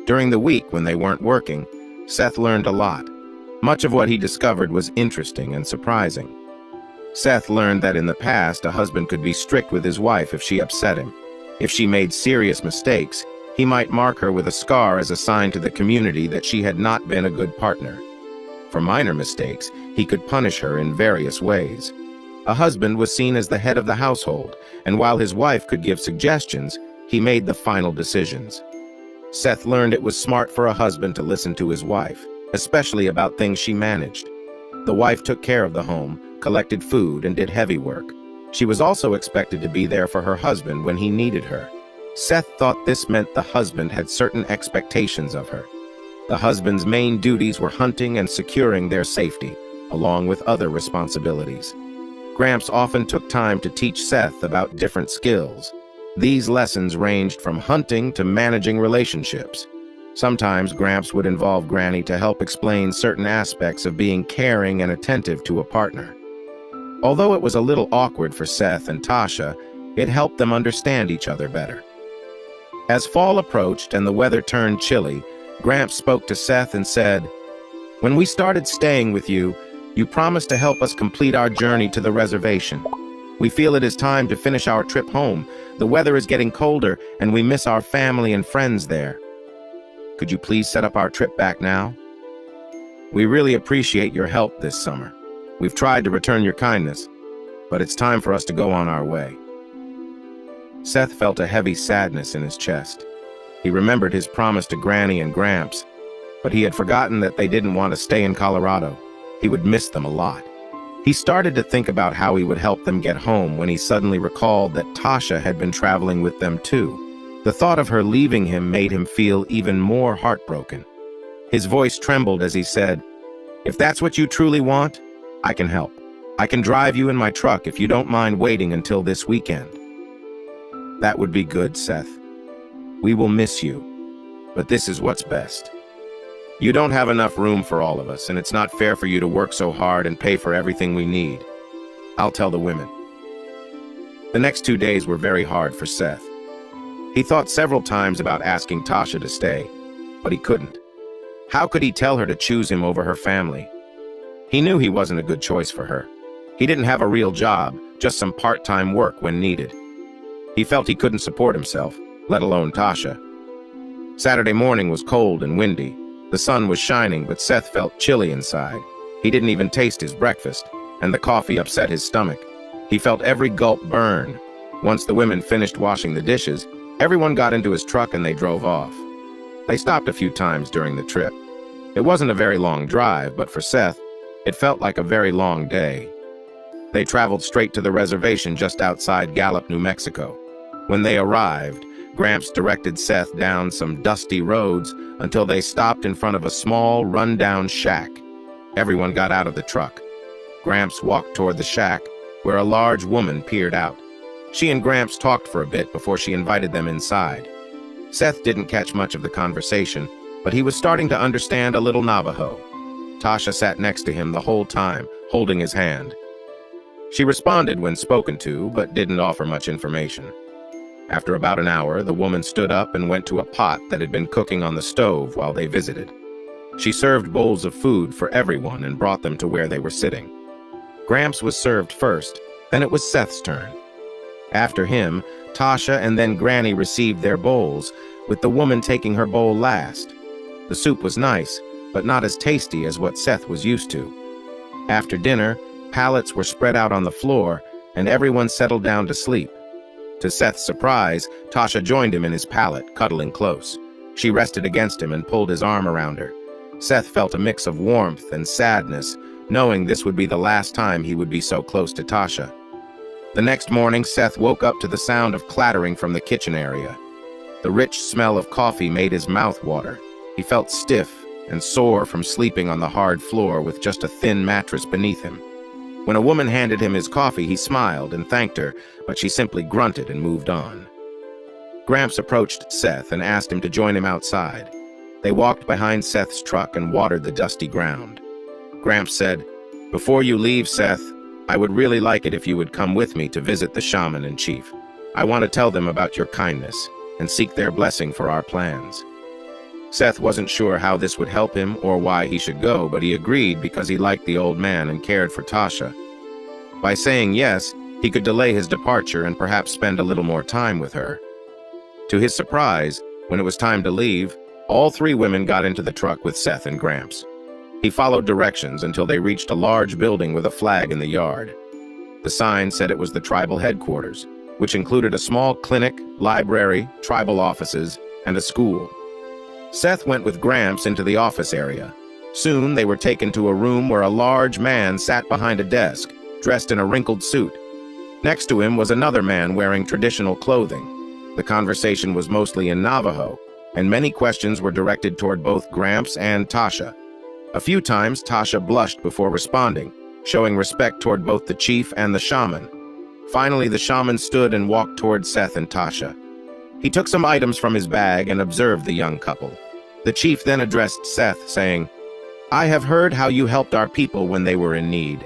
During the week when they weren't working, Seth learned a lot. Much of what he discovered was interesting and surprising. Seth learned that in the past, a husband could be strict with his wife if she upset him. If she made serious mistakes, he might mark her with a scar as a sign to the community that she had not been a good partner. For minor mistakes, he could punish her in various ways. A husband was seen as the head of the household, and while his wife could give suggestions, he made the final decisions. Seth learned it was smart for a husband to listen to his wife, especially about things she managed. The wife took care of the home, collected food, and did heavy work. She was also expected to be there for her husband when he needed her. Seth thought this meant the husband had certain expectations of her. The husband's main duties were hunting and securing their safety, along with other responsibilities. Gramps often took time to teach Seth about different skills. These lessons ranged from hunting to managing relationships. Sometimes Gramps would involve Granny to help explain certain aspects of being caring and attentive to a partner. Although it was a little awkward for Seth and Tasha, it helped them understand each other better. As fall approached and the weather turned chilly, Gramps spoke to Seth and said, "When we started staying with you, you promised to help us complete our journey to the reservation. We feel it is time to finish our trip home. The weather is getting colder, and we miss our family and friends there. Could you please set up our trip back now? We really appreciate your help this summer. We've tried to return your kindness, but it's time for us to go on our way." Seth felt a heavy sadness in his chest. He remembered his promise to Granny and Gramps. But he had forgotten that they didn't want to stay in Colorado. He would miss them a lot. He started to think about how he would help them get home when he suddenly recalled that Tasha had been traveling with them too. The thought of her leaving him made him feel even more heartbroken. His voice trembled as he said, "If that's what you truly want, I can help. I can drive you in my truck if you don't mind waiting until this weekend." "That would be good, Seth. We will miss you, but this is what's best. You don't have enough room for all of us, and it's not fair for you to work so hard and pay for everything we need. I'll tell the women." The next 2 days were very hard for Seth. He thought several times about asking Tasha to stay, but he couldn't. How could he tell her to choose him over her family? He knew he wasn't a good choice for her. He didn't have a real job, just some part-time work when needed. He felt he couldn't support himself, let alone Tasha. Saturday morning was cold and windy. The sun was shining, but Seth felt chilly inside. He didn't even taste his breakfast, and the coffee upset his stomach. He felt every gulp burn. Once the women finished washing the dishes, everyone got into his truck and they drove off. They stopped a few times during the trip. It wasn't a very long drive, but for Seth, it felt like a very long day. They traveled straight to the reservation just outside Gallup, New Mexico. When they arrived, Gramps directed Seth down some dusty roads until they stopped in front of a small, run-down shack. Everyone got out of the truck. Gramps walked toward the shack, where a large woman peered out. She and Gramps talked for a bit before she invited them inside. Seth didn't catch much of the conversation, but he was starting to understand a little Navajo. Tasha sat next to him the whole time, holding his hand. She responded when spoken to, but didn't offer much information. After about an hour, the woman stood up and went to a pot that had been cooking on the stove while they visited. She served bowls of food for everyone and brought them to where they were sitting. Gramps was served first, then it was Seth's turn. After him, Tasha and then Granny received their bowls, with the woman taking her bowl last. The soup was nice, but not as tasty as what Seth was used to. After dinner, pallets were spread out on the floor, and everyone settled down to sleep. To Seth's surprise, Tasha joined him in his pallet, cuddling close. She rested against him and pulled his arm around her. Seth felt a mix of warmth and sadness, knowing this would be the last time he would be so close to Tasha. The next morning, Seth woke up to the sound of clattering from the kitchen area. The rich smell of coffee made his mouth water. He felt stiff and sore from sleeping on the hard floor with just a thin mattress beneath him. When a woman handed him his coffee, he smiled and thanked her, but she simply grunted and moved on. Gramps approached Seth and asked him to join him outside. They walked behind Seth's truck and watered the dusty ground. Gramps said, "Before you leave, Seth, I would really like it if you would come with me to visit the shaman and chief. I want to tell them about your kindness and seek their blessing for our plans." Seth wasn't sure how this would help him or why he should go, but he agreed because he liked the old man and cared for Tasha. By saying yes, he could delay his departure and perhaps spend a little more time with her. To his surprise, when it was time to leave, all three women got into the truck with Seth and Gramps. He followed directions until they reached a large building with a flag in the yard. The sign said it was the tribal headquarters, which included a small clinic, library, tribal offices, and a school. Seth went with Gramps into the office area. Soon they were taken to a room where a large man sat behind a desk, dressed in a wrinkled suit. Next to him was another man wearing traditional clothing. The conversation was mostly in Navajo, and many questions were directed toward both Gramps and Tasha. A few times Tasha blushed before responding, showing respect toward both the chief and the shaman. Finally, the shaman stood and walked toward Seth and Tasha. He took some items from his bag and observed the young couple. The chief then addressed Seth, saying, "I have heard how you helped our people when they were in need.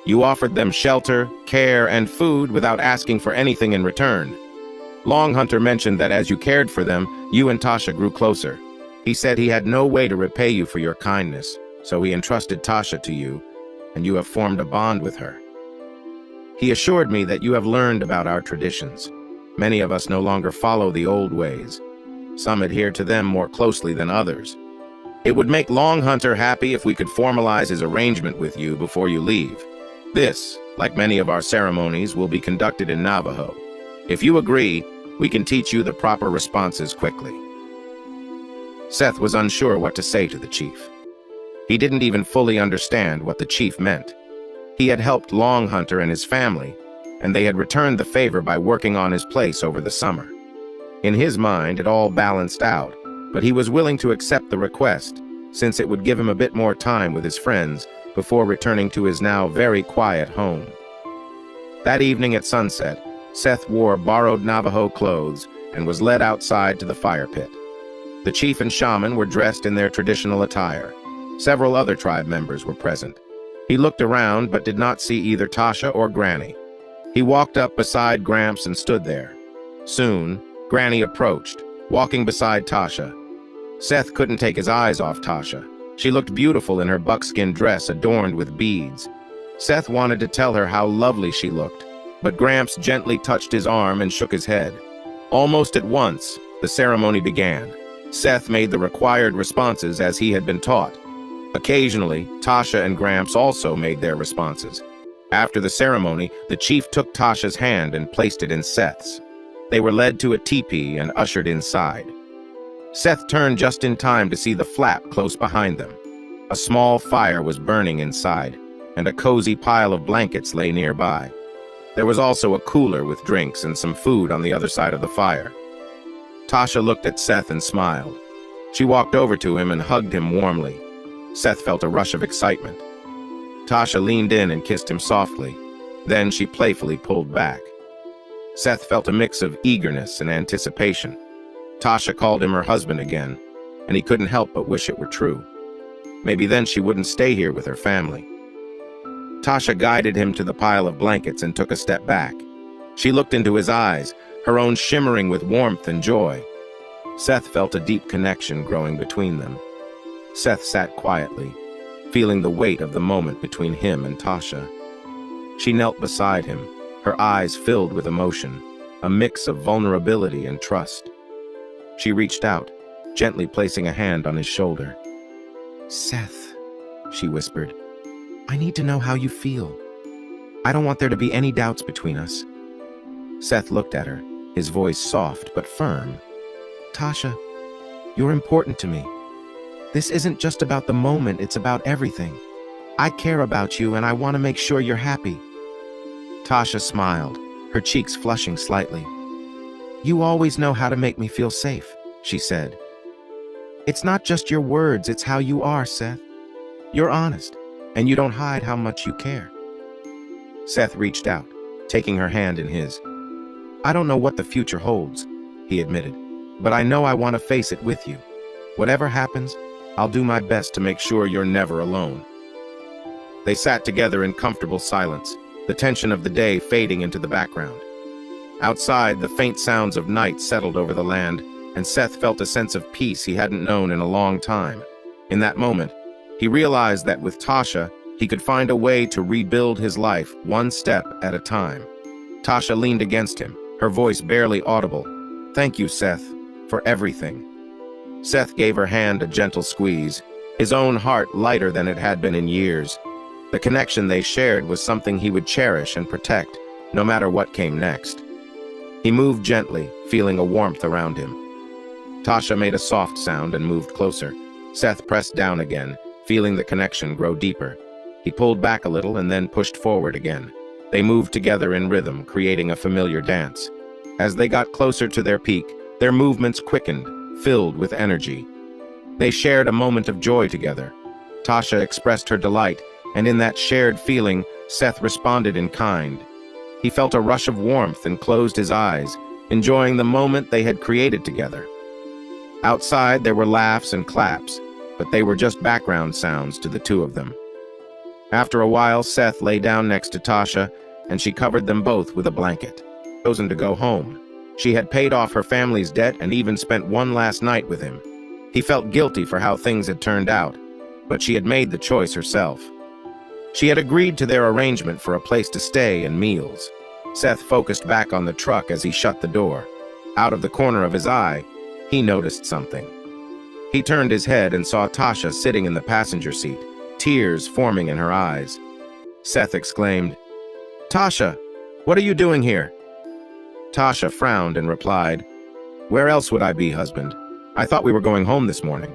You offered them shelter, care, and food without asking for anything in return. Long Hunter mentioned that as you cared for them, you and Tasha grew closer. He said he had no way to repay you for your kindness, so he entrusted Tasha to you, and you have formed a bond with her. He assured me that you have learned about our traditions. Many of us no longer follow the old ways. Some adhere to them more closely than others. It would make Long Hunter happy if we could formalize his arrangement with you before you leave. This, like many of our ceremonies, will be conducted in Navajo. If you agree, we can teach you the proper responses quickly." Seth was unsure what to say to the chief. He didn't even fully understand what the chief meant. He had helped Long Hunter and his family, and they had returned the favor by working on his place over the summer. In his mind, it all balanced out, but he was willing to accept the request, since it would give him a bit more time with his friends before returning to his now very quiet home. That evening at sunset, Seth wore borrowed Navajo clothes and was led outside to the fire pit. The chief and shaman were dressed in their traditional attire. Several other tribe members were present. He looked around but did not see either Tasha or Granny. He walked up beside Gramps and stood there. Soon, Granny approached, walking beside Tasha. Seth couldn't take his eyes off Tasha. She looked beautiful in her buckskin dress adorned with beads. Seth wanted to tell her how lovely she looked, but Gramps gently touched his arm and shook his head. Almost at once, the ceremony began. Seth made the required responses as he had been taught. Occasionally, Tasha and Gramps also made their responses. After the ceremony, the chief took Tasha's hand and placed it in Seth's. They were led to a teepee and ushered inside. Seth turned just in time to see the flap close behind them. A small fire was burning inside, and a cozy pile of blankets lay nearby. There was also a cooler with drinks and some food on the other side of the fire. Tasha looked at Seth and smiled. She walked over to him and hugged him warmly. Seth felt a rush of excitement. Tasha leaned in and kissed him softly. Then she playfully pulled back. Seth felt a mix of eagerness and anticipation. Tasha called him her husband again, and he couldn't help but wish it were true. Maybe then she wouldn't stay here with her family. Tasha guided him to the pile of blankets and took a step back. She looked into his eyes, her own shimmering with warmth and joy. Seth felt a deep connection growing between them. Seth sat quietly, feeling the weight of the moment between him and Tasha. She knelt beside him, her eyes filled with emotion, a mix of vulnerability and trust. She reached out, gently placing a hand on his shoulder. "Seth," she whispered, "I need to know how you feel. I don't want there to be any doubts between us." Seth looked at her, his voice soft but firm. "Tasha, you're important to me. This isn't just about the moment, it's about everything. I care about you and I want to make sure you're happy." Tasha smiled, her cheeks flushing slightly. "You always know how to make me feel safe," she said. "It's not just your words, it's how you are, Seth. You're honest, and you don't hide how much you care." Seth reached out, taking her hand in his. "I don't know what the future holds," he admitted, "but I know I want to face it with you. Whatever happens, I'll do my best to make sure you're never alone." They sat together in comfortable silence, the tension of the day fading into the background. Outside, the faint sounds of night settled over the land, and Seth felt a sense of peace he hadn't known in a long time. In that moment, he realized that with Tasha, he could find a way to rebuild his life one step at a time. Tasha leaned against him, her voice barely audible. "Thank you, Seth, for everything." Seth gave her hand a gentle squeeze, his own heart lighter than it had been in years. The connection they shared was something he would cherish and protect, no matter what came next. He moved gently, feeling a warmth around him. Tasha made a soft sound and moved closer. Seth pressed down again, feeling the connection grow deeper. He pulled back a little and then pushed forward again. They moved together in rhythm, creating a familiar dance. As they got closer to their peak, their movements quickened, filled with energy. They shared a moment of joy together. Tasha expressed her delight, and in that shared feeling, Seth responded in kind. He felt a rush of warmth and closed his eyes, enjoying the moment they had created together. Outside, there were laughs and claps, but they were just background sounds to the two of them. After a while, Seth lay down next to Tasha, and she covered them both with a blanket. Chosen to go home. She had paid off her family's debt and even spent one last night with him. He felt guilty for how things had turned out, but she had made the choice herself. She had agreed to their arrangement for a place to stay and meals. Seth focused back on the truck as he shut the door. Out of the corner of his eye, he noticed something. He turned his head and saw Tasha sitting in the passenger seat, tears forming in her eyes. Seth exclaimed, "Tasha, what are you doing here?" Tasha frowned and replied, "Where else would I be, husband? I thought we were going home this morning."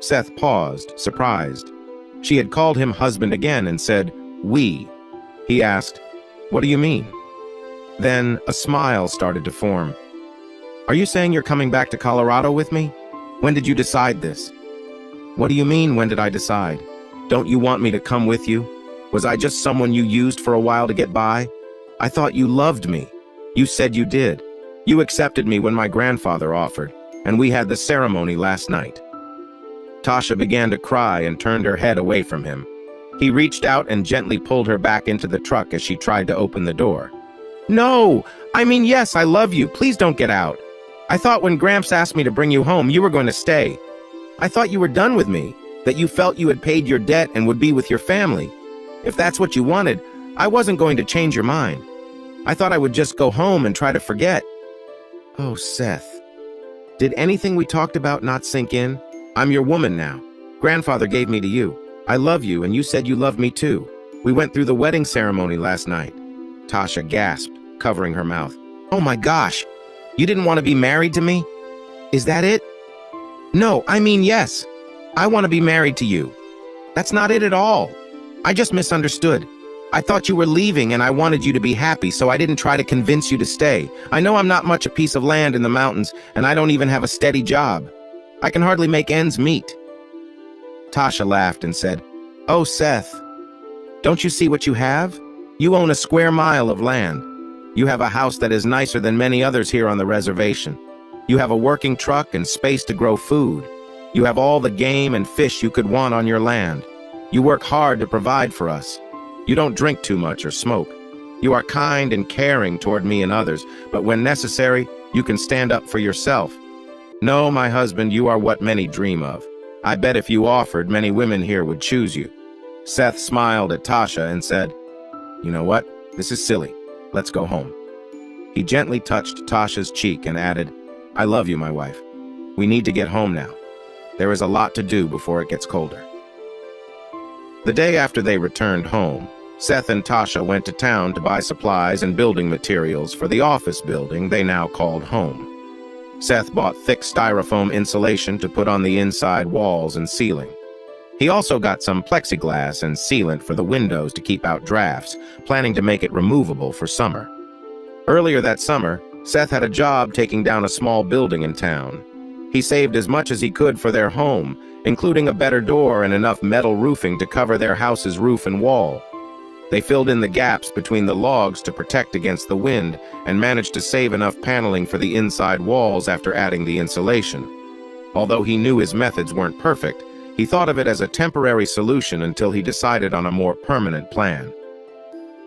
Seth paused, surprised. She had called him husband again and said, "we." He asked, "What do you mean?" Then a smile started to form. "Are you saying you're coming back to Colorado with me? When did you decide this?" "What do you mean, when did I decide? Don't you want me to come with you? Was I just someone you used for a while to get by? I thought you loved me. You said you did. You accepted me when my grandfather offered, and we had the ceremony last night." Tasha began to cry and turned her head away from him. He reached out and gently pulled her back into the truck as she tried to open the door. "No! I mean, yes, I love you. Please don't get out. I thought when Gramps asked me to bring you home, you were going to stay. I thought you were done with me, that you felt you had paid your debt and would be with your family. If that's what you wanted, I wasn't going to change your mind. I thought I would just go home and try to forget." "Oh, Seth. Did anything we talked about not sink in? I'm your woman now. Grandfather gave me to you. I love you, and you said you loved me too. We went through the wedding ceremony last night." Tasha gasped, covering her mouth. "Oh my gosh! You didn't want to be married to me? Is that it?" "No, I mean yes. I want to be married to you. That's not it at all. I just misunderstood. I thought you were leaving and I wanted you to be happy, so I didn't try to convince you to stay. I know I'm not much a piece of land in the mountains, and I don't even have a steady job. I can hardly make ends meet." Tasha laughed and said, "Oh, Seth, don't you see what you have? You own a square mile of land. You have a house that is nicer than many others here on the reservation. You have a working truck and space to grow food. You have all the game and fish you could want on your land. You work hard to provide for us. You don't drink too much or smoke. You are kind and caring toward me and others, but when necessary, you can stand up for yourself. No, my husband, you are what many dream of. I bet if you offered, many women here would choose you." Seth smiled at Tasha and said, "You know what? This is silly. Let's go home." He gently touched Tasha's cheek and added, "I love you, my wife. We need to get home now. There is a lot to do before it gets colder." The day after they returned home, Seth and Tasha went to town to buy supplies and building materials for the office building they now called home. Seth bought thick styrofoam insulation to put on the inside walls and ceiling. He also got some plexiglass and sealant for the windows to keep out drafts, planning to make it removable for summer. Earlier that summer, Seth had a job taking down a small building in town. He saved as much as he could for their home, including a better door and enough metal roofing to cover their house's roof and wall. They filled in the gaps between the logs to protect against the wind and managed to save enough paneling for the inside walls after adding the insulation. Although he knew his methods weren't perfect, he thought of it as a temporary solution until he decided on a more permanent plan.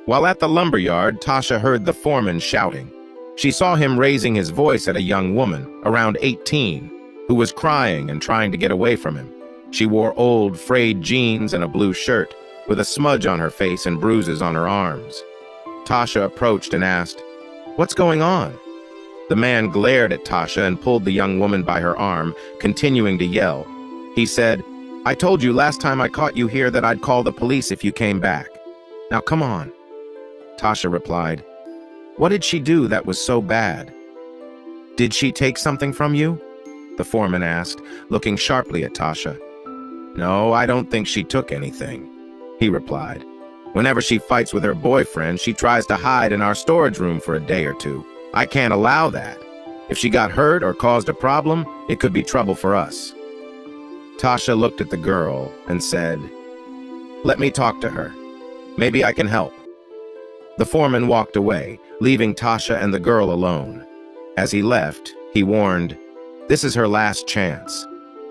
While at the lumberyard, Tasha heard the foreman shouting. She saw him raising his voice at a young woman, around 18, who was crying and trying to get away from him. She wore old, frayed jeans and a blue shirt, with a smudge on her face and bruises on her arms. Tasha approached and asked, "What's going on?" The man glared at Tasha and pulled the young woman by her arm, continuing to yell. He said, "I told you last time I caught you here that I'd call the police if you came back. Now come on." Tasha replied, "What did she do that was so bad?" "Did she take something from you?" the foreman asked, looking sharply at Tasha. "No, I don't think she took anything," he replied. "Whenever she fights with her boyfriend, she tries to hide in our storage room for a day or two. I can't allow that. If she got hurt or caused a problem, it could be trouble for us." Tasha looked at the girl and said, "Let me talk to her. Maybe I can help." The foreman walked away, leaving Tasha and the girl alone. As he left, he warned, "This is her last chance.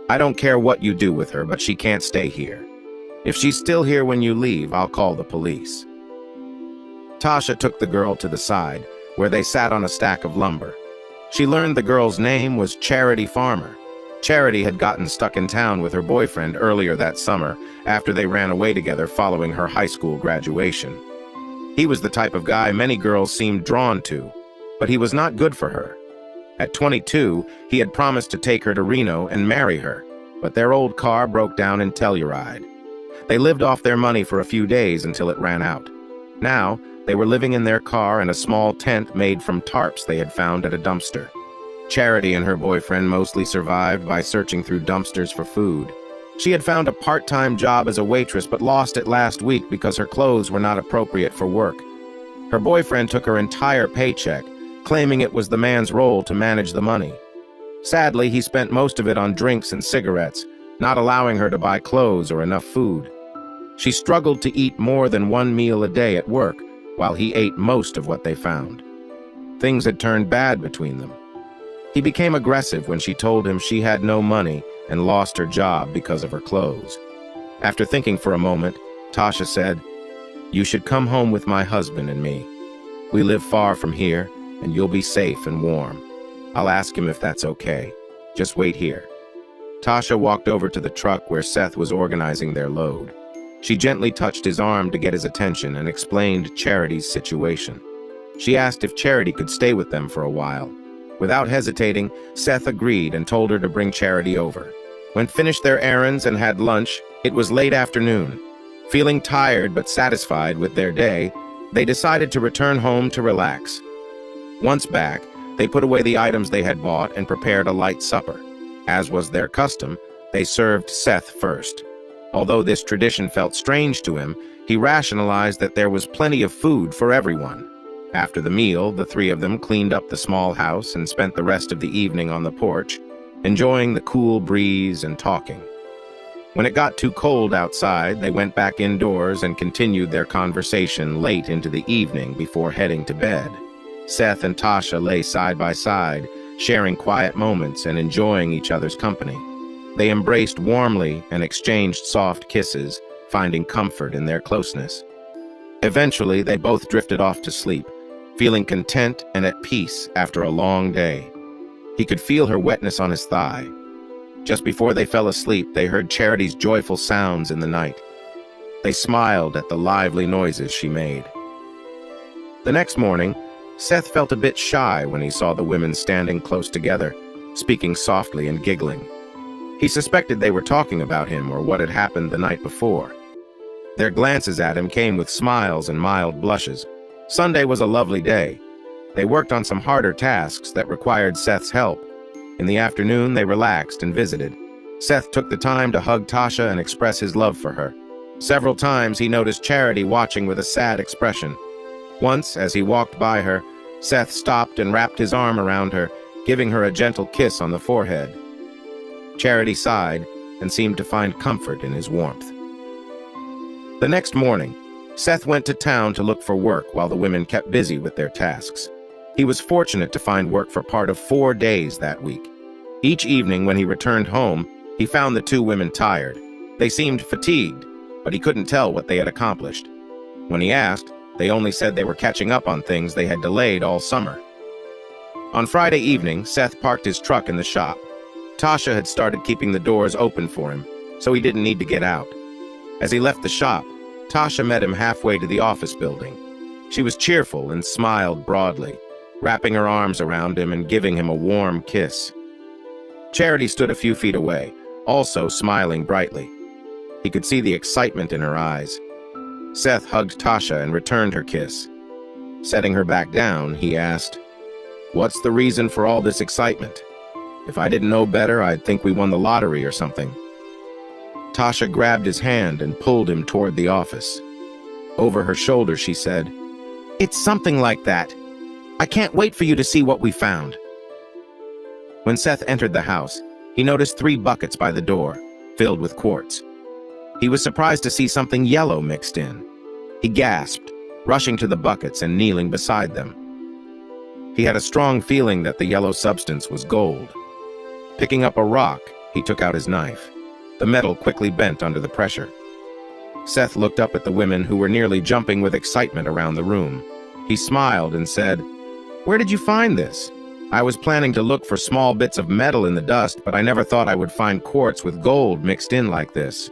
I don't care what you do with her, but she can't stay here. If she's still here when you leave, I'll call the police." Tasha took the girl to the side, where they sat on a stack of lumber. She learned the girl's name was Charity Farmer. Charity had gotten stuck in town with her boyfriend earlier that summer, after they ran away together following her high school graduation. He was the type of guy many girls seemed drawn to, but he was not good for her. At 22, he had promised to take her to Reno and marry her, but their old car broke down in Telluride. They lived off their money for a few days until it ran out. Now, they were living in their car in a small tent made from tarps they had found at a dumpster. Charity and her boyfriend mostly survived by searching through dumpsters for food. She had found a part-time job as a waitress but lost it last week because her clothes were not appropriate for work. Her boyfriend took her entire paycheck, claiming it was the man's role to manage the money. Sadly, he spent most of it on drinks and cigarettes, not allowing her to buy clothes or enough food. She struggled to eat more than one meal a day at work, while he ate most of what they found. Things had turned bad between them. He became aggressive when she told him she had no money and lost her job because of her clothes. After thinking for a moment, Tasha said, "You should come home with my husband and me. We live far from here, and you'll be safe and warm. I'll ask him if that's okay. Just wait here." Tasha walked over to the truck where Seth was organizing their load. She gently touched his arm to get his attention and explained Charity's situation. She asked if Charity could stay with them for a while. Without hesitating, Seth agreed and told her to bring Charity over. When finished their errands and had lunch, it was late afternoon. Feeling tired but satisfied with their day, they decided to return home to relax. Once back, they put away the items they had bought and prepared a light supper. As was their custom, they served Seth first. Although this tradition felt strange to him, he rationalized that there was plenty of food for everyone. After the meal, the three of them cleaned up the small house and spent the rest of the evening on the porch, enjoying the cool breeze and talking. When it got too cold outside, they went back indoors and continued their conversation late into the evening before heading to bed. Seth and Tasha lay side by side, sharing quiet moments and enjoying each other's company. They embraced warmly and exchanged soft kisses, finding comfort in their closeness. Eventually, they both drifted off to sleep, feeling content and at peace after a long day. He could feel her wetness on his thigh. Just before they fell asleep, they heard Charity's joyful sounds in the night. They smiled at the lively noises she made. The next morning, Seth felt a bit shy when he saw the women standing close together, speaking softly and giggling. He suspected they were talking about him or what had happened the night before. Their glances at him came with smiles and mild blushes. Sunday was a lovely day. They worked on some harder tasks that required Seth's help. In the afternoon, they relaxed and visited. Seth took the time to hug Tasha and express his love for her. Several times he noticed Charity watching with a sad expression. Once, as he walked by her, Seth stopped and wrapped his arm around her, giving her a gentle kiss on the forehead. Charity sighed and seemed to find comfort in his warmth. The next morning, Seth went to town to look for work while the women kept busy with their tasks. He was fortunate to find work for part of 4 days that week. Each evening when he returned home, he found the two women tired. They seemed fatigued, but he couldn't tell what they had accomplished. When he asked, they only said they were catching up on things they had delayed all summer. On Friday evening, Seth parked his truck in the shop. Tasha had started keeping the doors open for him, so he didn't need to get out. As he left the shop, Tasha met him halfway to the office building. She was cheerful and smiled broadly, wrapping her arms around him and giving him a warm kiss. Charity stood a few feet away, also smiling brightly. He could see the excitement in her eyes. Seth hugged Tasha and returned her kiss. Setting her back down, he asked, "What's the reason for all this excitement? If I didn't know better, I'd think we won the lottery or something." Tasha grabbed his hand and pulled him toward the office. Over her shoulder, she said, "It's something like that. I can't wait for you to see what we found." When Seth entered the house, he noticed 3 buckets by the door, filled with quartz. He was surprised to see something yellow mixed in. He gasped, rushing to the buckets and kneeling beside them. He had a strong feeling that the yellow substance was gold. Picking up a rock, he took out his knife. The metal quickly bent under the pressure. Seth looked up at the women who were nearly jumping with excitement around the room. He smiled and said, "Where did you find this? I was planning to look for small bits of metal in the dust, but I never thought I would find quartz with gold mixed in like this."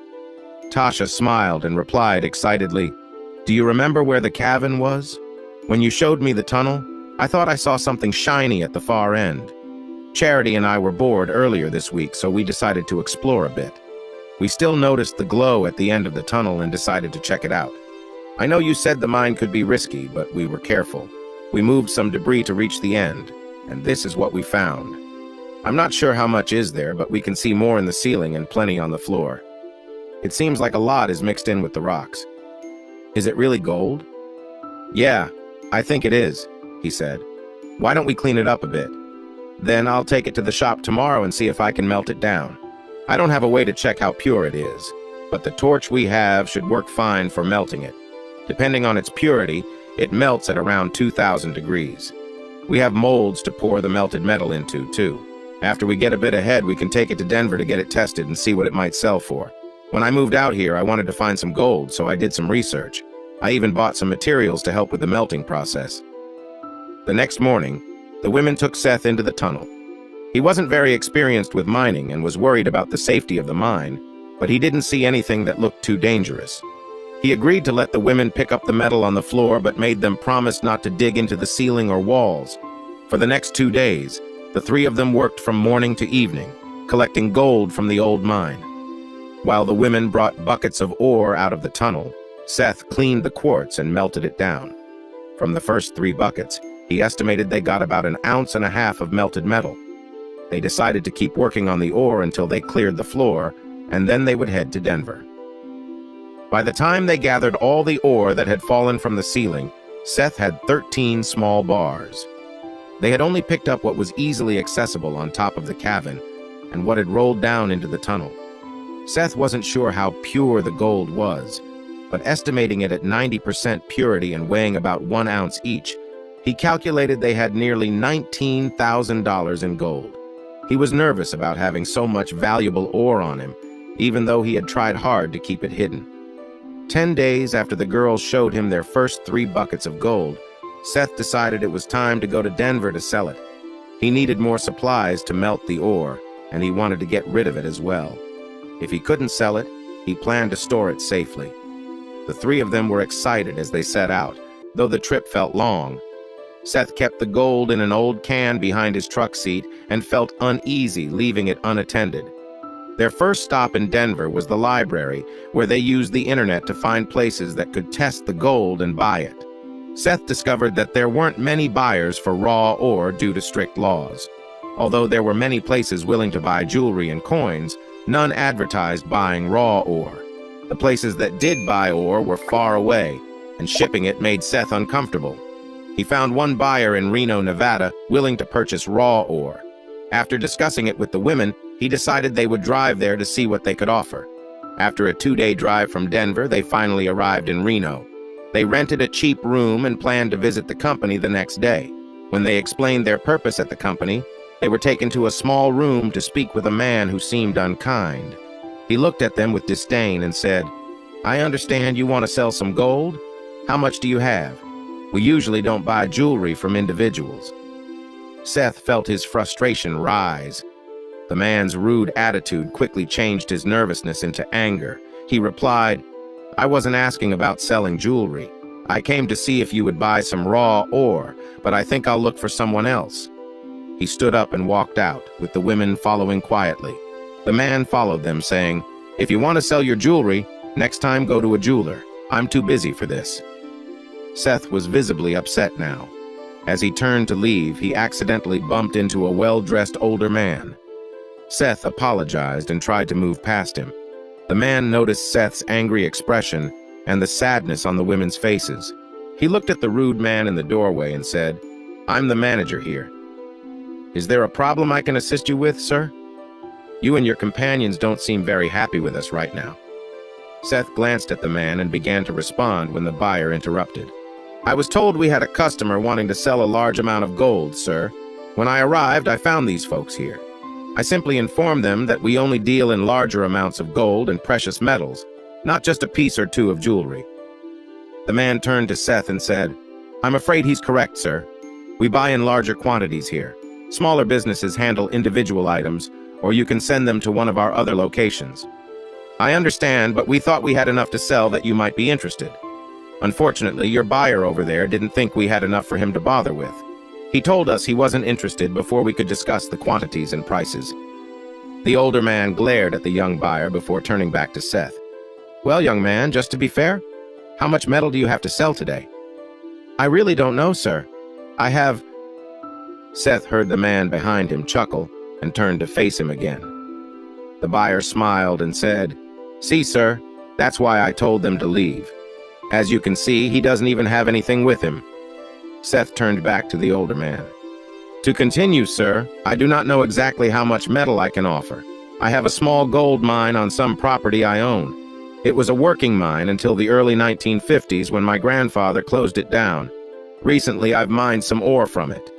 Tasha smiled and replied excitedly, "Do you remember where the cavern was? When you showed me the tunnel, I thought I saw something shiny at the far end. Charity and I were bored earlier this week, so we decided to explore a bit. We still noticed the glow at the end of the tunnel and decided to check it out. I know you said the mine could be risky, but we were careful. We moved some debris to reach the end, and this is what we found." I'm not sure how much is there, but we can see more in the ceiling and plenty on the floor. It seems like a lot is mixed in with the rocks. Is it really gold? Yeah, I think it is, he said. Why don't we clean it up a bit? Then I'll take it to the shop tomorrow and see if I can melt it down. I don't have a way to check how pure it is, but the torch we have should work fine for melting it. Depending on its purity, it melts at around 2,000 degrees. We have molds to pour the melted metal into, too. After we get a bit ahead, we can take it to Denver to get it tested and see what it might sell for. When I moved out here, I wanted to find some gold, so I did some research. I even bought some materials to help with the melting process. The next morning, the women took Seth into the tunnel. He wasn't very experienced with mining and was worried about the safety of the mine, but he didn't see anything that looked too dangerous. He agreed to let the women pick up the metal on the floor, but made them promise not to dig into the ceiling or walls. For the next 2 days, the three of them worked from morning to evening, collecting gold from the old mine. While the women brought buckets of ore out of the tunnel, Seth cleaned the quartz and melted it down. From the first 3 buckets, he estimated they got about 1.5 ounces of melted metal. They decided to keep working on the ore until they cleared the floor, and then they would head to Denver. By the time they gathered all the ore that had fallen from the ceiling, Seth had 13 small bars. They had only picked up what was easily accessible on top of the cavern and what had rolled down into the tunnel. Seth wasn't sure how pure the gold was, but estimating it at 90% purity and weighing about 1 ounce each, he calculated they had nearly $19,000 in gold. He was nervous about having so much valuable ore on him, even though he had tried hard to keep it hidden. 10 days after the girls showed him their first 3 buckets of gold, Seth decided it was time to go to Denver to sell it. He needed more supplies to melt the ore, and he wanted to get rid of it as well. If he couldn't sell it, he planned to store it safely. The 3 of them were excited as they set out, though the trip felt long. Seth kept the gold in an old can behind his truck seat and felt uneasy leaving it unattended. Their first stop in Denver was the library, where they used the internet to find places that could test the gold and buy it. Seth discovered that there weren't many buyers for raw ore due to strict laws. Although there were many places willing to buy jewelry and coins, none advertised buying raw ore. The places that did buy ore were far away, and shipping it made Seth uncomfortable. He found one buyer in Reno, Nevada, willing to purchase raw ore. After discussing it with the women, he decided they would drive there to see what they could offer. After a 2-day drive from Denver, they finally arrived in Reno. They rented a cheap room and planned to visit the company the next day. When they explained their purpose at the company, they were taken to a small room to speak with a man who seemed unkind. He looked at them with disdain and said, "I understand you want to sell some gold? How much do you have? We usually don't buy jewelry from individuals." Seth felt his frustration rise. The man's rude attitude quickly changed his nervousness into anger. He replied, "I wasn't asking about selling jewelry. I came to see if you would buy some raw ore, but I think I'll look for someone else." He stood up and walked out, with the women following quietly. The man followed them, saying, "If you want to sell your jewelry, next time go to a jeweler. I'm too busy for this." Seth was visibly upset now. As he turned to leave, he accidentally bumped into a well-dressed older man. Seth apologized and tried to move past him. The man noticed Seth's angry expression and the sadness on the women's faces. He looked at the rude man in the doorway and said, "I'm the manager here. Is there a problem I can assist you with, sir? You and your companions don't seem very happy with us right now." Seth glanced at the man and began to respond when the buyer interrupted. "I was told we had a customer wanting to sell a large amount of gold, sir. When I arrived, I found these folks here. I simply informed them that we only deal in larger amounts of gold and precious metals, not just a piece or 2 of jewelry." The man turned to Seth and said, "I'm afraid he's correct, sir. We buy in larger quantities here. Smaller businesses handle individual items, or you can send them to one of our other locations. I understand, but we thought we had enough to sell that you might be interested. Unfortunately, your buyer over there didn't think we had enough for him to bother with. He told us he wasn't interested before we could discuss the quantities and prices." The older man glared at the young buyer before turning back to Seth. "Well, young man, just to be fair, how much metal do you have to sell today?" "I really don't know, sir. I have—" Seth heard the man behind him chuckle, and turned to face him again. The buyer smiled and said, "See, sir, that's why I told them to leave. As you can see, he doesn't even have anything with him." Seth turned back to the older man. "To continue, sir, I do not know exactly how much metal I can offer. I have a small gold mine on some property I own. It was a working mine until the early 1950s when my grandfather closed it down. Recently, I've mined some ore from it.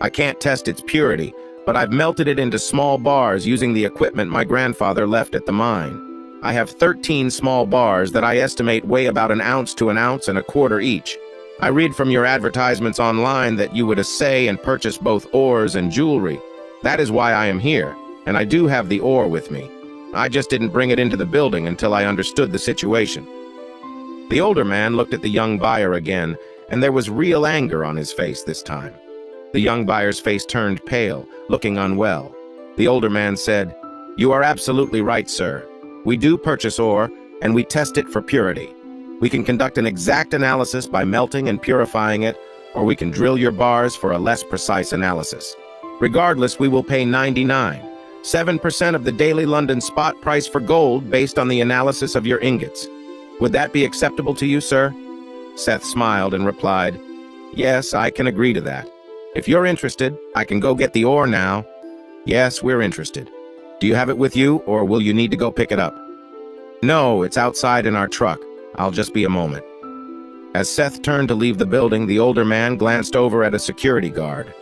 I can't test its purity, but I've melted it into small bars using the equipment my grandfather left at the mine. I have 13 small bars that I estimate weigh about an ounce to an ounce and a quarter each. I read from your advertisements online that you would assay and purchase both ores and jewelry. That is why I am here, and I do have the ore with me. I just didn't bring it into the building until I understood the situation." The older man looked at the young buyer again, and there was real anger on his face this time. The young buyer's face turned pale, looking unwell. The older man said, "You are absolutely right, sir. We do purchase ore, and we test it for purity. We can conduct an exact analysis by melting and purifying it, or we can drill your bars for a less precise analysis. Regardless, we will pay 99.7% of the daily London spot price for gold based on the analysis of your ingots. Would that be acceptable to you, sir?" Seth smiled and replied, "Yes, I can agree to that. If you're interested, I can go get the ore now." "Yes, we're interested. Do you have it with you, or will you need to go pick it up?" "No, it's outside in our truck. I'll just be a moment." As Seth turned to leave the building, the older man glanced over at a security guard.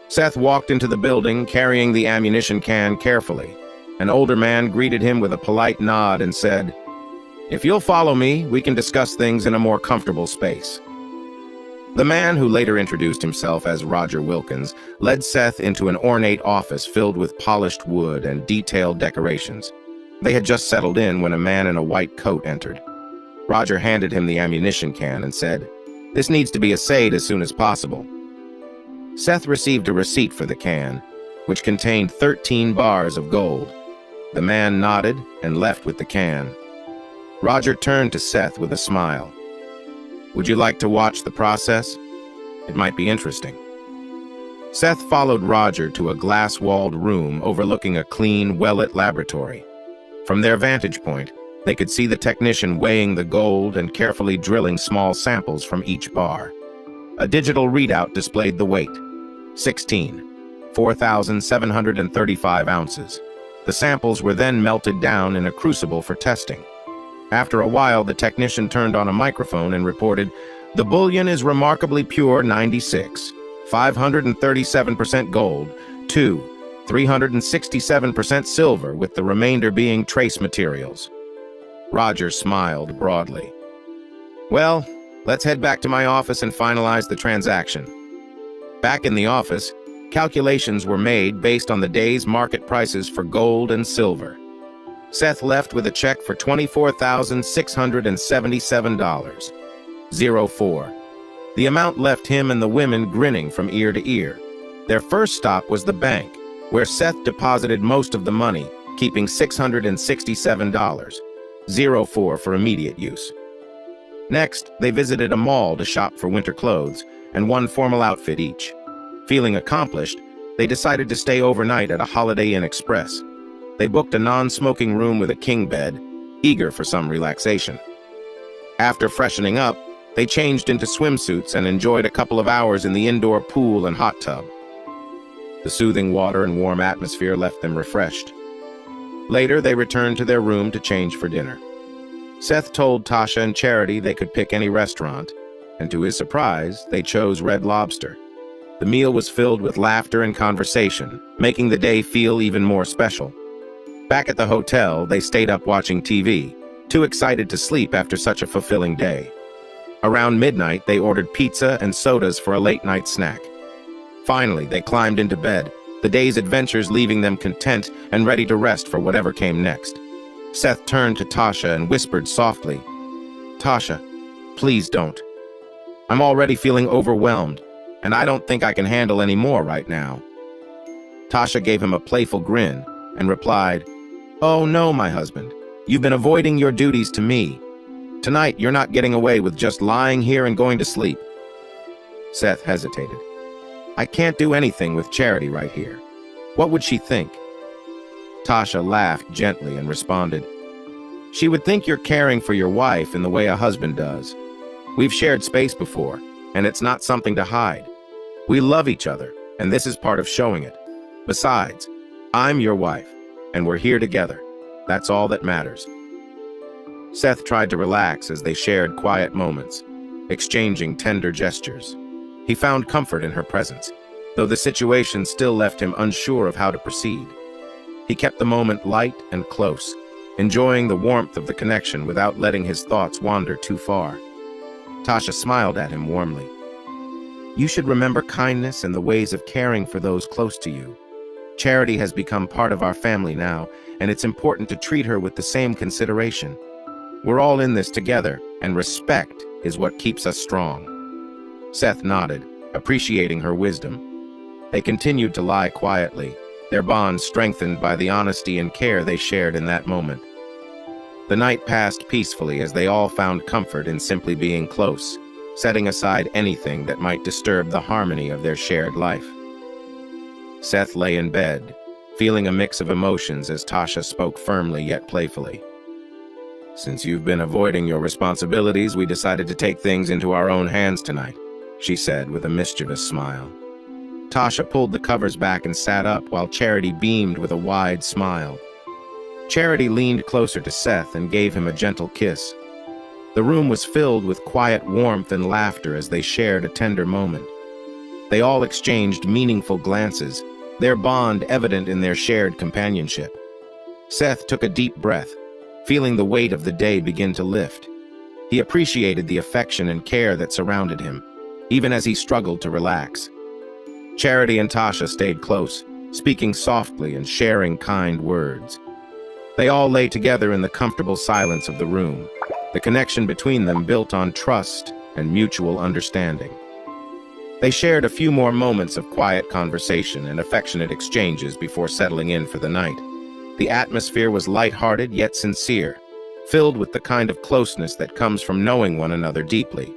Seth walked into the building, carrying the ammunition can carefully. An older man greeted him with a polite nod and said, "If you'll follow me, we can discuss things in a more comfortable space." The man, who later introduced himself as Roger Wilkins, led Seth into an ornate office filled with polished wood and detailed decorations. They had just settled in when a man in a white coat entered. Roger handed him the ammunition can and said, "This needs to be assayed as soon as possible." Seth received a receipt for the can, which contained 13 bars of gold. The man nodded and left with the can. Roger turned to Seth with a smile. "Would you like to watch the process? It might be interesting." Seth followed Roger to a glass-walled room overlooking a clean, well-lit laboratory. From their vantage point, they could see the technician weighing the gold and carefully drilling small samples from each bar. A digital readout displayed the weight: 4,735 ounces. The samples were then melted down in a crucible for testing. After a while, the technician turned on a microphone and reported, "The bullion is remarkably pure 96, 537% gold, 367% silver, with the remainder being trace materials." Roger smiled broadly. "Well, let's head back to my office and finalize the transaction." Back in the office, calculations were made based on the day's market prices for gold and silver. Seth left with a check for $24,677.04. The amount left him and the women grinning from ear to ear. Their first stop was the bank, where Seth deposited most of the money, keeping $667.04 for immediate use. Next, they visited a mall to shop for winter clothes and one formal outfit each. Feeling accomplished, they decided to stay overnight at a Holiday Inn Express. They booked a non-smoking room with a king bed, eager for some relaxation. After freshening up, they changed into swimsuits and enjoyed a couple of hours in the indoor pool and hot tub. The soothing water and warm atmosphere left them refreshed. Later, they returned to their room to change for dinner. Seth told Tasha and Charity they could pick any restaurant, and to his surprise, they chose Red Lobster. The meal was filled with laughter and conversation, making the day feel even more special. Back at the hotel, they stayed up watching TV, too excited to sleep after such a fulfilling day. Around midnight, they ordered pizza and sodas for a late-night snack. Finally, they climbed into bed, the day's adventures leaving them content and ready to rest for whatever came next. Seth turned to Tasha and whispered softly, "Tasha, please don't. I'm already feeling overwhelmed, and I don't think I can handle any more right now." Tasha gave him a playful grin and replied, "Oh no, my husband. You've been avoiding your duties to me. Tonight, you're not getting away with just lying here and going to sleep." Seth hesitated. "I can't do anything with Charity right here. What would she think? Tasha laughed gently and responded, "She would think you're caring for your wife in the way a husband does. We've shared space before, and it's not something to hide. We love each other, and this is part of showing it. Besides, I'm your wife, and we're here together. That's all that matters." Seth tried to relax as they shared quiet moments, exchanging tender gestures. He found comfort in her presence, though the situation still left him unsure of how to proceed. He kept the moment light and close, enjoying the warmth of the connection without letting his thoughts wander too far. Tasha smiled at him warmly. "You should remember kindness and the ways of caring for those close to you. Charity has become part of our family now, and it's important to treat her with the same consideration. We're all in this together, and respect is what keeps us strong." Seth nodded, appreciating her wisdom. They continued to lie quietly, their bond strengthened by the honesty and care they shared in that moment. The night passed peacefully as they all found comfort in simply being close, setting aside anything that might disturb the harmony of their shared life. Seth lay in bed, feeling a mix of emotions as Tasha spoke firmly yet playfully. "Since you've been avoiding your responsibilities, we decided to take things into our own hands tonight," she said with a mischievous smile. Tasha pulled the covers back and sat up while Charity beamed with a wide smile. Charity leaned closer to Seth and gave him a gentle kiss. The room was filled with quiet warmth and laughter as they shared a tender moment. They all exchanged meaningful glances, their bond evident in their shared companionship. Seth took a deep breath, feeling the weight of the day begin to lift. He appreciated the affection and care that surrounded him, even as he struggled to relax. Charity and Tasha stayed close, speaking softly and sharing kind words. They all lay together in the comfortable silence of the room, the connection between them built on trust and mutual understanding. They shared a few more moments of quiet conversation and affectionate exchanges before settling in for the night. The atmosphere was lighthearted yet sincere, filled with the kind of closeness that comes from knowing one another deeply.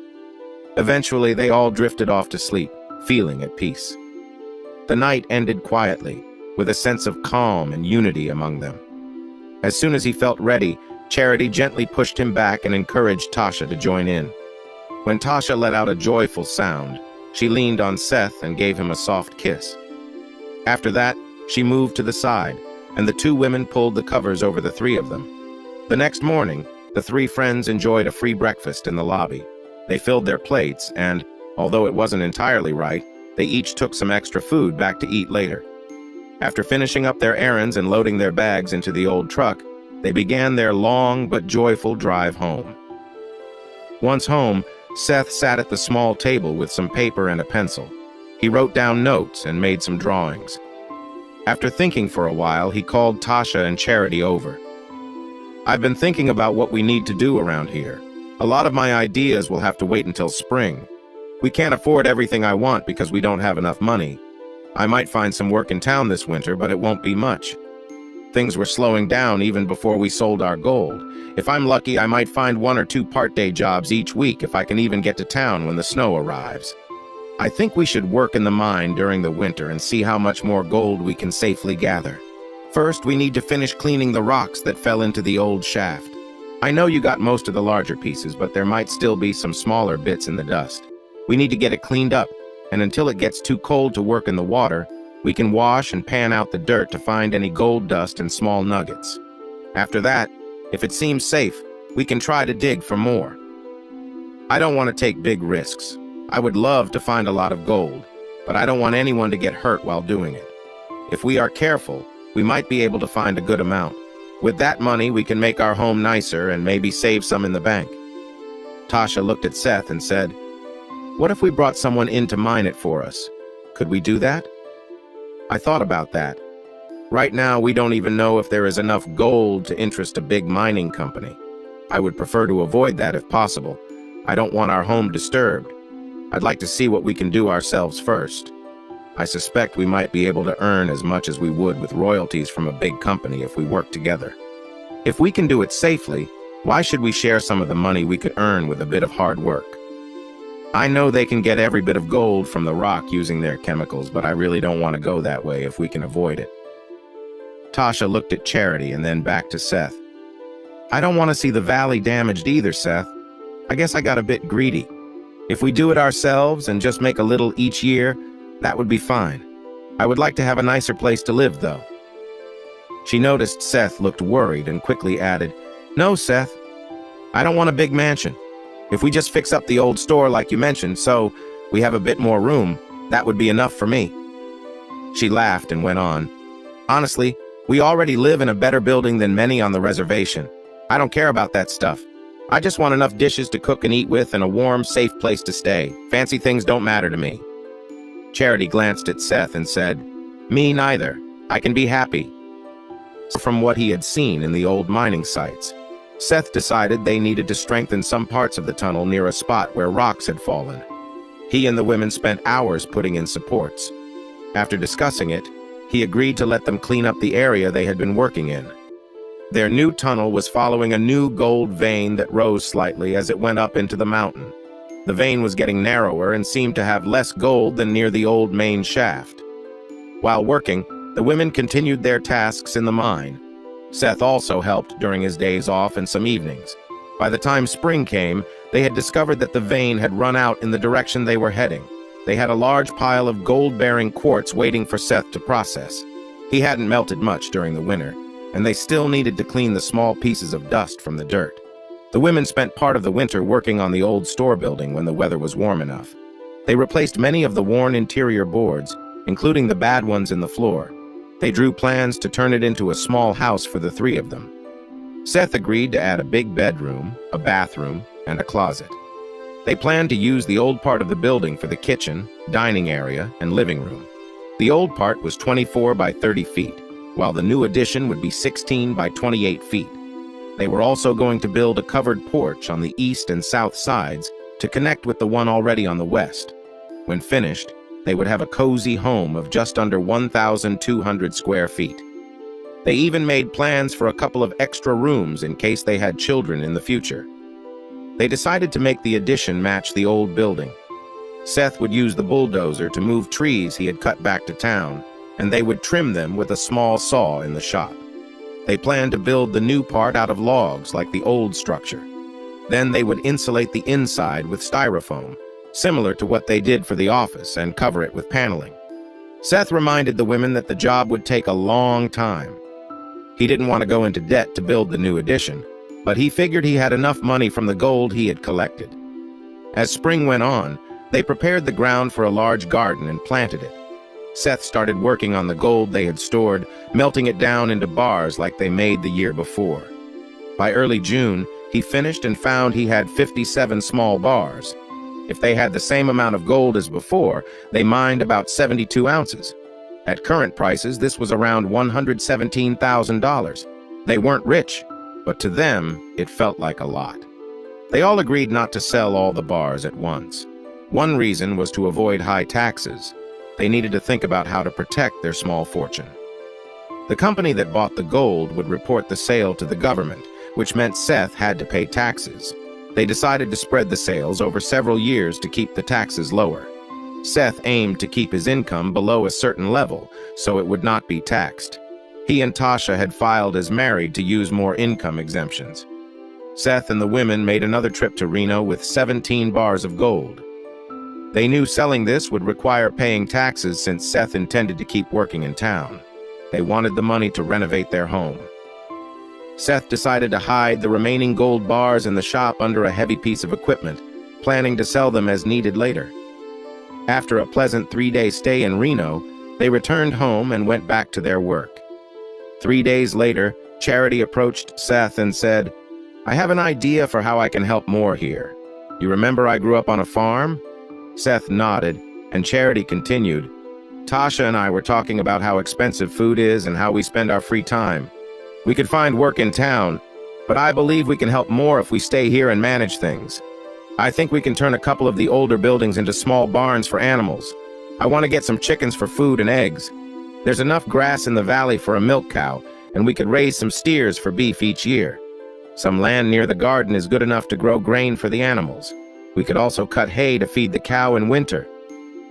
Eventually, they all drifted off to sleep, feeling at peace. The night ended quietly, with a sense of calm and unity among them. As soon as he felt ready, Charity gently pushed him back and encouraged Tasha to join in. When Tasha let out a joyful sound, she leaned on Seth and gave him a soft kiss. After that, she moved to the side, and the two women pulled the covers over the three of them. The next morning, the three friends enjoyed a free breakfast in the lobby. They filled their plates and, although it wasn't entirely right, they each took some extra food back to eat later. After finishing up their errands and loading their bags into the old truck, they began their long but joyful drive home. Once home, Seth sat at the small table with some paper and a pencil. He wrote down notes and made some drawings. After thinking for a while, he called Tasha and Charity over. "I've been thinking about what we need to do around here. A lot of my ideas will have to wait until spring. We can't afford everything I want because we don't have enough money. I might find some work in town this winter, but it won't be much. Things were slowing down even before we sold our gold. If I'm lucky, I might find 1 or 2 part-day jobs each week if I can even get to town when the snow arrives. I think we should work in the mine during the winter and see how much more gold we can safely gather. First, we need to finish cleaning the rocks that fell into the old shaft. I know you got most of the larger pieces, but there might still be some smaller bits in the dust. We need to get it cleaned up, and until it gets too cold to work in the water, we can wash and pan out the dirt to find any gold dust and small nuggets. After that, if it seems safe, we can try to dig for more. I don't want to take big risks. I would love to find a lot of gold, but I don't want anyone to get hurt while doing it. If we are careful, we might be able to find a good amount. With that money, we can make our home nicer and maybe save some in the bank." Tasha looked at Seth and said, "What if we brought someone in to mine it for us? Could we do that?" I thought about that. Right now, we don't even know if there is enough gold to interest a big mining company. I would prefer to avoid that if possible. I don't want our home disturbed. I'd like to see what we can do ourselves first. I suspect we might be able to earn as much as we would with royalties from a big company if we work together. If we can do it safely, why should we share some of the money we could earn with a bit of hard work? I know they can get every bit of gold from the rock using their chemicals, but I really don't want to go that way if we can avoid it." Tasha looked at Charity and then back to Seth. I don't want to see the valley damaged either, Seth. I guess I got a bit greedy. If we do it ourselves and just make a little each year, that would be fine. I would like to have a nicer place to live, though. She noticed Seth looked worried and quickly added, No, Seth. I don't want a big mansion. If we just fix up the old store like you mentioned, so we have a bit more room, that would be enough for me. She laughed and went on. Honestly, we already live in a better building than many on the reservation. I don't care about that stuff. I just want enough dishes to cook and eat with and a warm, safe place to stay. Fancy things don't matter to me. Charity glanced at Seth and said, Me neither. I can be happy. From what he had seen in the old mining sites, Seth decided they needed to strengthen some parts of the tunnel near a spot where rocks had fallen. He and the women spent hours putting in supports. After discussing it, he agreed to let them clean up the area they had been working in. Their new tunnel was following a new gold vein that rose slightly as it went up into the mountain. The vein was getting narrower and seemed to have less gold than near the old main shaft. While working, the women continued their tasks in the mine. Seth also helped during his days off and some evenings. By the time spring came, they had discovered that the vein had run out in the direction they were heading. They had a large pile of gold-bearing quartz waiting for Seth to process. He hadn't melted much during the winter, and they still needed to clean the small pieces of dust from the dirt. The women spent part of the winter working on the old store building when the weather was warm enough. They replaced many of the worn interior boards, including the bad ones in the floor. They drew plans to turn it into a small house for the three of them. Seth agreed to add a big bedroom, a bathroom, and a closet. They planned to use the old part of the building for the kitchen, dining area, and living room. The old part was 24 by 30 feet, while the new addition would be 16 by 28 feet. They were also going to build a covered porch on the east and south sides to connect with the one already on the west. When finished, they would have a cozy home of just under 1,200 square feet. They even made plans for a couple of extra rooms in case they had children in the future. They decided to make the addition match the old building. Seth would use the bulldozer to move trees he had cut back to town, and they would trim them with a small saw in the shop. They planned to build the new part out of logs like the old structure. Then they would insulate the inside with styrofoam, similar to what they did for the office, and cover it with paneling. Seth reminded the women that the job would take a long time. He didn't want to go into debt to build the new addition, but he figured he had enough money from the gold he had collected. As spring went on, they prepared the ground for a large garden and planted it. Seth started working on the gold they had stored, melting it down into bars like they made the year before. By early June, he finished and found he had 57 small bars. If they had the same amount of gold as before, they mined about 72 ounces. At current prices, this was around $117,000. They weren't rich, but to them, it felt like a lot. They all agreed not to sell all the bars at once. One reason was to avoid high taxes. They needed to think about how to protect their small fortune. The company that bought the gold would report the sale to the government, which meant Seth had to pay taxes. They decided to spread the sales over several years to keep the taxes lower. Seth aimed to keep his income below a certain level, so it would not be taxed. He and Tasha had filed as married to use more income exemptions. Seth and the women made another trip to Reno with 17 bars of gold. They knew selling this would require paying taxes since Seth intended to keep working in town. They wanted the money to renovate their home. Seth decided to hide the remaining gold bars in the shop under a heavy piece of equipment, planning to sell them as needed later. After a pleasant 3-day stay in Reno, they returned home and went back to their work. 3 days later, Charity approached Seth and said, "I have an idea for how I can help more here. You remember I grew up on a farm?" Seth nodded, and Charity continued, "Tasha and I were talking about how expensive food is and how we spend our free time. We could find work in town, but I believe we can help more if we stay here and manage things. I think we can turn a couple of the older buildings into small barns for animals. I want to get some chickens for food and eggs. There's enough grass in the valley for a milk cow, and we could raise some steers for beef each year. Some land near the garden is good enough to grow grain for the animals. We could also cut hay to feed the cow in winter.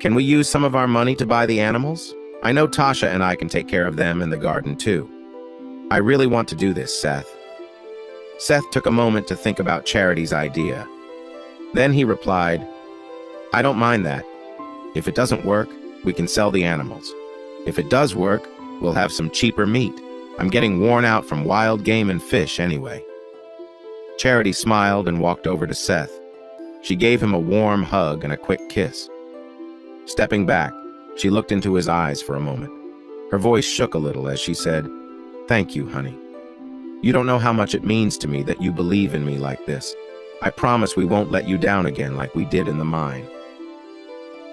Can we use some of our money to buy the animals? I know Tasha and I can take care of them in the garden too." I really want to do this, Seth. Seth took a moment to think about Charity's idea. Then he replied, I don't mind that. If it doesn't work, we can sell the animals. If it does work, we'll have some cheaper meat. I'm getting worn out from wild game and fish anyway. Charity smiled and walked over to Seth. She gave him a warm hug and a quick kiss. Stepping back, she looked into his eyes for a moment. Her voice shook a little as she said, Thank you, honey. You don't know how much it means to me that you believe in me like this. I promise we won't let you down again like we did in the mine.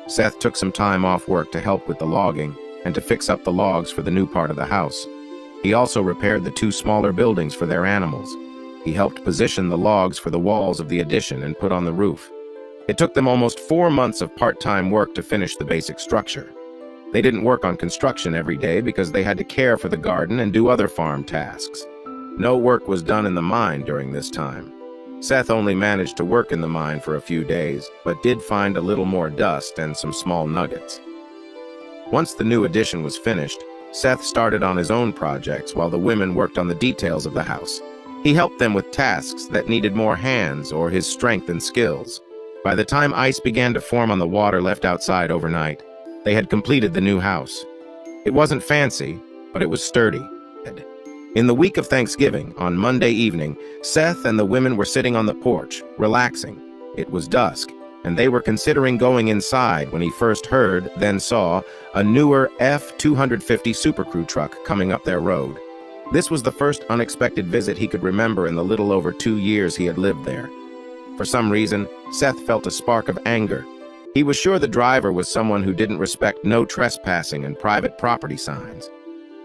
Seth took some time off work to help with the logging and to fix up the logs for the new part of the house. He also repaired the 2 smaller buildings for their animals. He helped position the logs for the walls of the addition and put on the roof. It took them almost 4 months of part-time work to finish the basic structure. They didn't work on construction every day because they had to care for the garden and do other farm tasks. No work was done in the mine during this time. Seth only managed to work in the mine for a few days, but did find a little more dust and some small nuggets. Once the new addition was finished, Seth started on his own projects while the women worked on the details of the house. He helped them with tasks that needed more hands or his strength and skills. By the time ice began to form on the water left outside overnight, they had completed the new house. It wasn't fancy, but it was sturdy. In the week of Thanksgiving, on Monday evening, Seth and the women were sitting on the porch, relaxing. It was dusk, and they were considering going inside when he first heard, then saw, a newer F-250 Super Crew truck coming up their road. This was the first unexpected visit he could remember in the little over 2 years he had lived there. For some reason, Seth felt a spark of anger. He was sure the driver was someone who didn't respect no trespassing and private property signs.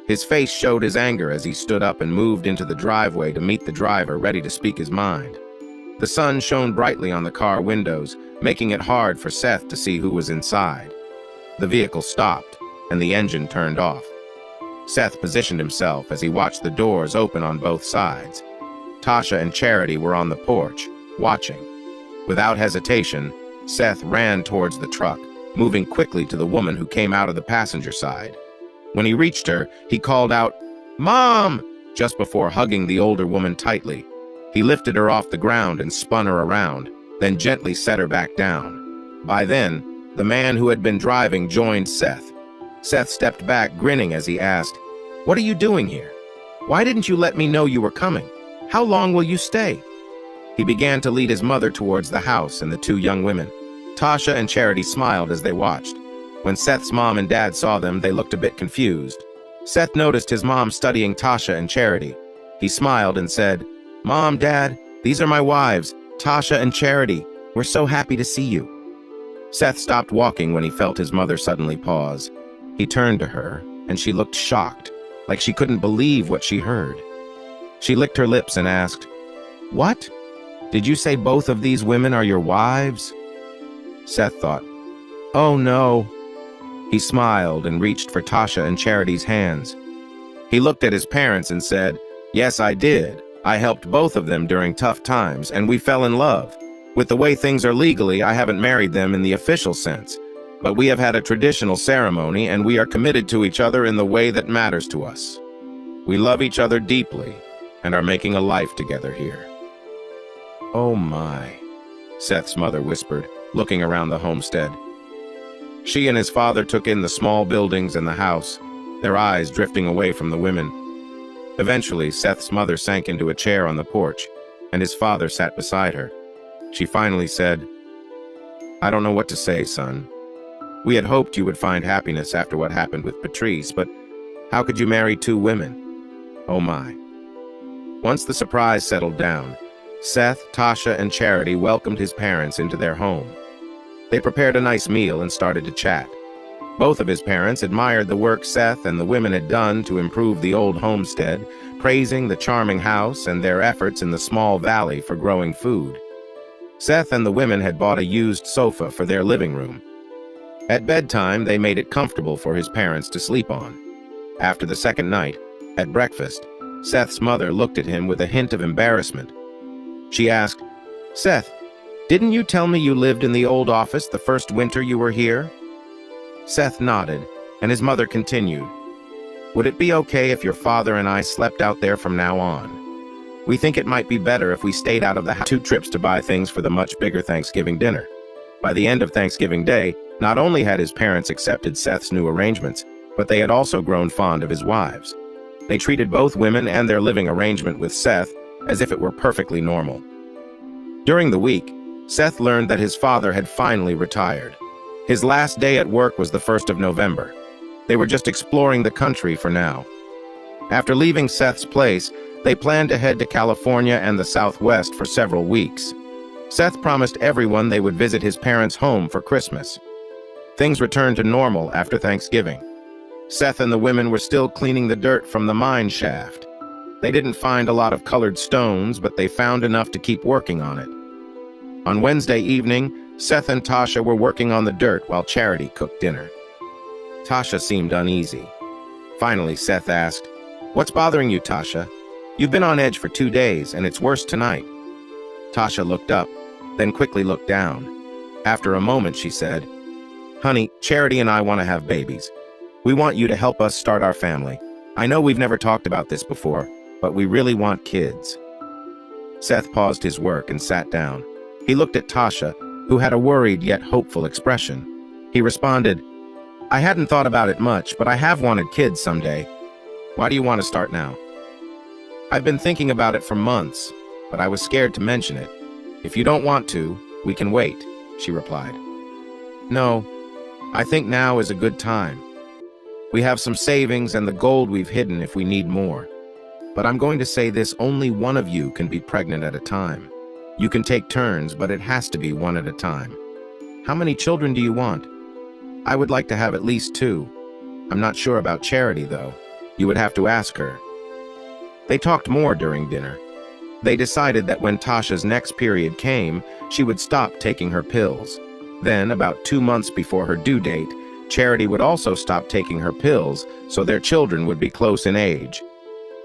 His face showed his anger as he stood up and moved into the driveway to meet the driver, ready to speak his mind. The sun shone brightly on the car windows, making it hard for Seth to see who was inside. The vehicle stopped, and the engine turned off. Seth positioned himself as he watched the doors open on both sides. Tasha and Charity were on the porch, watching. Without hesitation, Seth ran towards the truck, moving quickly to the woman who came out of the passenger side. When he reached her, he called out, "Mom!" just before hugging the older woman tightly. He lifted her off the ground and spun her around, then gently set her back down. By then, the man who had been driving joined Seth. Seth stepped back, grinning as he asked, "What are you doing here? Why didn't you let me know you were coming? How long will you stay?" He began to lead his mother towards the house and the 2 young women. Tasha and Charity smiled as they watched. When Seth's mom and dad saw them, they looked a bit confused. Seth noticed his mom studying Tasha and Charity. He smiled and said, "Mom, Dad, these are my wives, Tasha and Charity. We're so happy to see you." Seth stopped walking when he felt his mother suddenly pause. He turned to her, and she looked shocked, like she couldn't believe what she heard. She licked her lips and asked, "What? Did you say both of these women are your wives?" Seth thought, "Oh no." He smiled and reached for Tasha and Charity's hands. He looked at his parents and said, "Yes, I did. I helped both of them during tough times, and we fell in love. With the way things are legally, I haven't married them in the official sense, but we have had a traditional ceremony, and we are committed to each other in the way that matters to us. We love each other deeply and are making a life together here." "Oh my," Seth's mother whispered, looking around the homestead. She and his father took in the small buildings and the house, their eyes drifting away from the women. Eventually, Seth's mother sank into a chair on the porch, and his father sat beside her. She finally said, "I don't know what to say, son. We had hoped you would find happiness after what happened with Patrice, but how could you marry 2 women? Oh my." Once the surprise settled down, Seth, Tasha, and Charity welcomed his parents into their home. They prepared a nice meal and started to chat. Both of his parents admired the work Seth and the women had done to improve the old homestead, praising the charming house and their efforts in the small valley for growing food. Seth and the women had bought a used sofa for their living room. At bedtime, they made it comfortable for his parents to sleep on. After the second night, at breakfast, Seth's mother looked at him with a hint of embarrassment. She asked, "Seth, didn't you tell me you lived in the old office the first winter you were here?" Seth nodded, and his mother continued, Would it be okay if your father and I slept out there from now on? We think it might be better if we stayed out of the house. 2 trips to buy things for the much bigger Thanksgiving dinner. By the end of Thanksgiving Day, not only had his parents accepted Seth's new arrangements, but they had also grown fond of his wives. They treated both women and their living arrangement with Seth as if it were perfectly normal. During the week, Seth learned that his father had finally retired. His last day at work was the 1st of November. They were just exploring the country for now. After leaving Seth's place, they planned to head to California and the Southwest for several weeks. Seth promised everyone they would visit his parents' home for Christmas. Things returned to normal after Thanksgiving. Seth and the women were still cleaning the dirt from the mine shaft. They didn't find a lot of colored stones, but they found enough to keep working on it. On Wednesday evening, Seth and Tasha were working on the dirt while Charity cooked dinner. Tasha seemed uneasy. Finally, Seth asked, "What's bothering you, Tasha? You've been on edge for 2 days, and it's worse tonight." Tasha looked up, then quickly looked down. After a moment, she said, "Honey, Charity and I want to have babies. We want you to help us start our family. I know we've never talked about this before, but we really want kids." Seth paused his work and sat down. He looked at Tasha, who had a worried yet hopeful expression. He responded, "I hadn't thought about it much, but I have wanted kids someday. Why do you want to start now?" "I've been thinking about it for months, but I was scared to mention it. If you don't want to, we can wait," she replied. "No, I think now is a good time. We have some savings and the gold we've hidden if we need more. But I'm going to say this, only one of you can be pregnant at a time. You can take turns, but it has to be one at a time. How many children do you want?" "I would like to have at least 2. I'm not sure about Charity, though. You would have to ask her." They talked more during dinner. They decided that when Tasha's next period came, she would stop taking her pills. Then, about 2 months before her due date, Charity would also stop taking her pills, so their children would be close in age.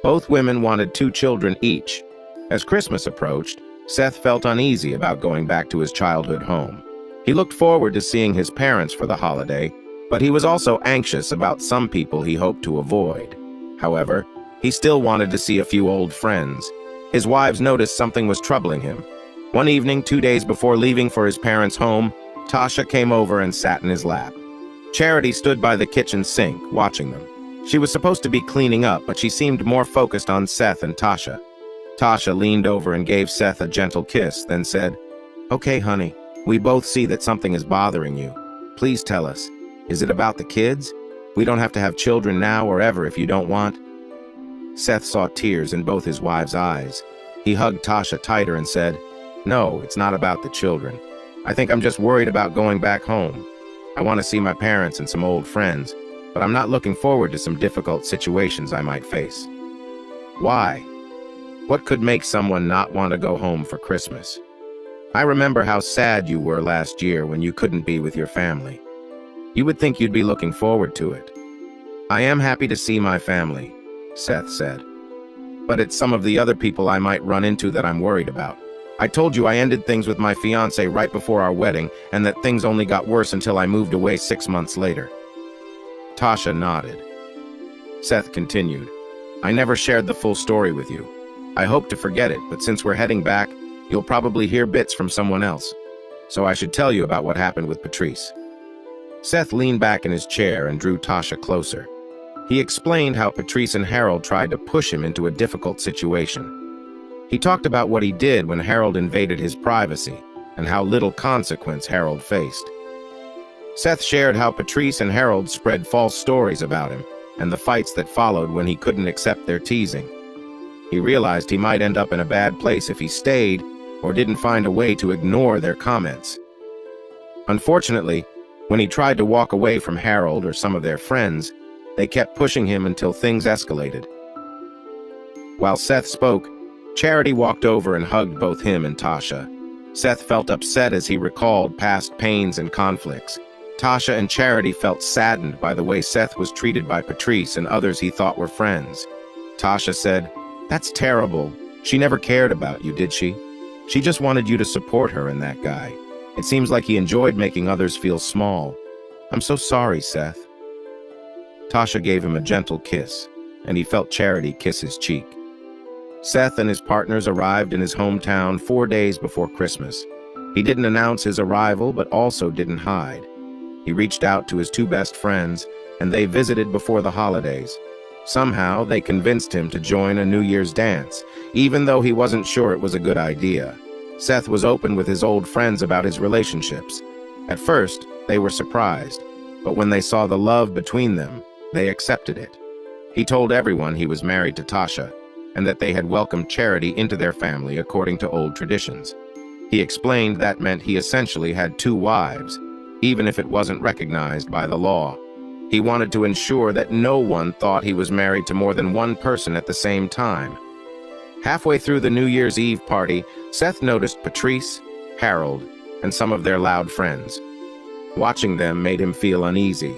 Both women wanted 2 children each. As Christmas approached, Seth felt uneasy about going back to his childhood home. He looked forward to seeing his parents for the holiday, but he was also anxious about some people he hoped to avoid. However, he still wanted to see a few old friends. His wives noticed something was troubling him. One evening, 2 days before leaving for his parents' home, Tasha came over and sat in his lap. Charity stood by the kitchen sink, watching them. She was supposed to be cleaning up, but she seemed more focused on Seth and Tasha. Tasha leaned over and gave Seth a gentle kiss, then said, "Okay, honey, we both see that something is bothering you. Please tell us, is it about the kids? We don't have to have children now or ever if you don't want." Seth saw tears in both his wife's eyes. He hugged Tasha tighter and said, "No, it's not about the children. I think I'm just worried about going back home. I want to see my parents and some old friends, but I'm not looking forward to some difficult situations I might face." "Why? What could make someone not want to go home for Christmas? I remember how sad you were last year when you couldn't be with your family. You would think you'd be looking forward to it." "I am happy to see my family," Seth said. "But it's some of the other people I might run into that I'm worried about. I told you I ended things with my fiancé right before our wedding, and that things only got worse until I moved away 6 months later." Tasha nodded. Seth continued, "I never shared the full story with you. I hope to forget it, but since we're heading back, you'll probably hear bits from someone else. So I should tell you about what happened with Patrice." Seth leaned back in his chair and drew Tasha closer. He explained how Patrice and Harold tried to push him into a difficult situation. He talked about what he did when Harold invaded his privacy and how little consequence Harold faced. Seth shared how Patrice and Harold spread false stories about him and the fights that followed when he couldn't accept their teasing. He realized he might end up in a bad place if he stayed or didn't find a way to ignore their comments. Unfortunately, when he tried to walk away from Harold or some of their friends, they kept pushing him until things escalated. While Seth spoke, Charity walked over and hugged both him and Tasha. Seth felt upset as he recalled past pains and conflicts. Tasha and Charity felt saddened by the way Seth was treated by Patrice and others he thought were friends. Tasha said, "That's terrible. She never cared about you, did she? She just wanted you to support her and that guy. It seems like he enjoyed making others feel small. I'm so sorry, Seth." Tasha gave him a gentle kiss, and he felt Charity kiss his cheek. Seth and his partners arrived in his hometown 4 days before Christmas. He didn't announce his arrival, but also didn't hide. He reached out to his two best friends, and they visited before the holidays. Somehow, they convinced him to join a New Year's dance, even though he wasn't sure it was a good idea. Seth was open with his old friends about his relationships. At first, they were surprised, but when they saw the love between them, they accepted it. He told everyone he was married to Tasha, and that they had welcomed Charity into their family according to old traditions. He explained that meant he essentially had two wives, even if it wasn't recognized by the law. He wanted to ensure that no one thought he was married to more than one person at the same time. Halfway through the New Year's Eve party, Seth noticed Patrice, Harold, and some of their loud friends. Watching them made him feel uneasy.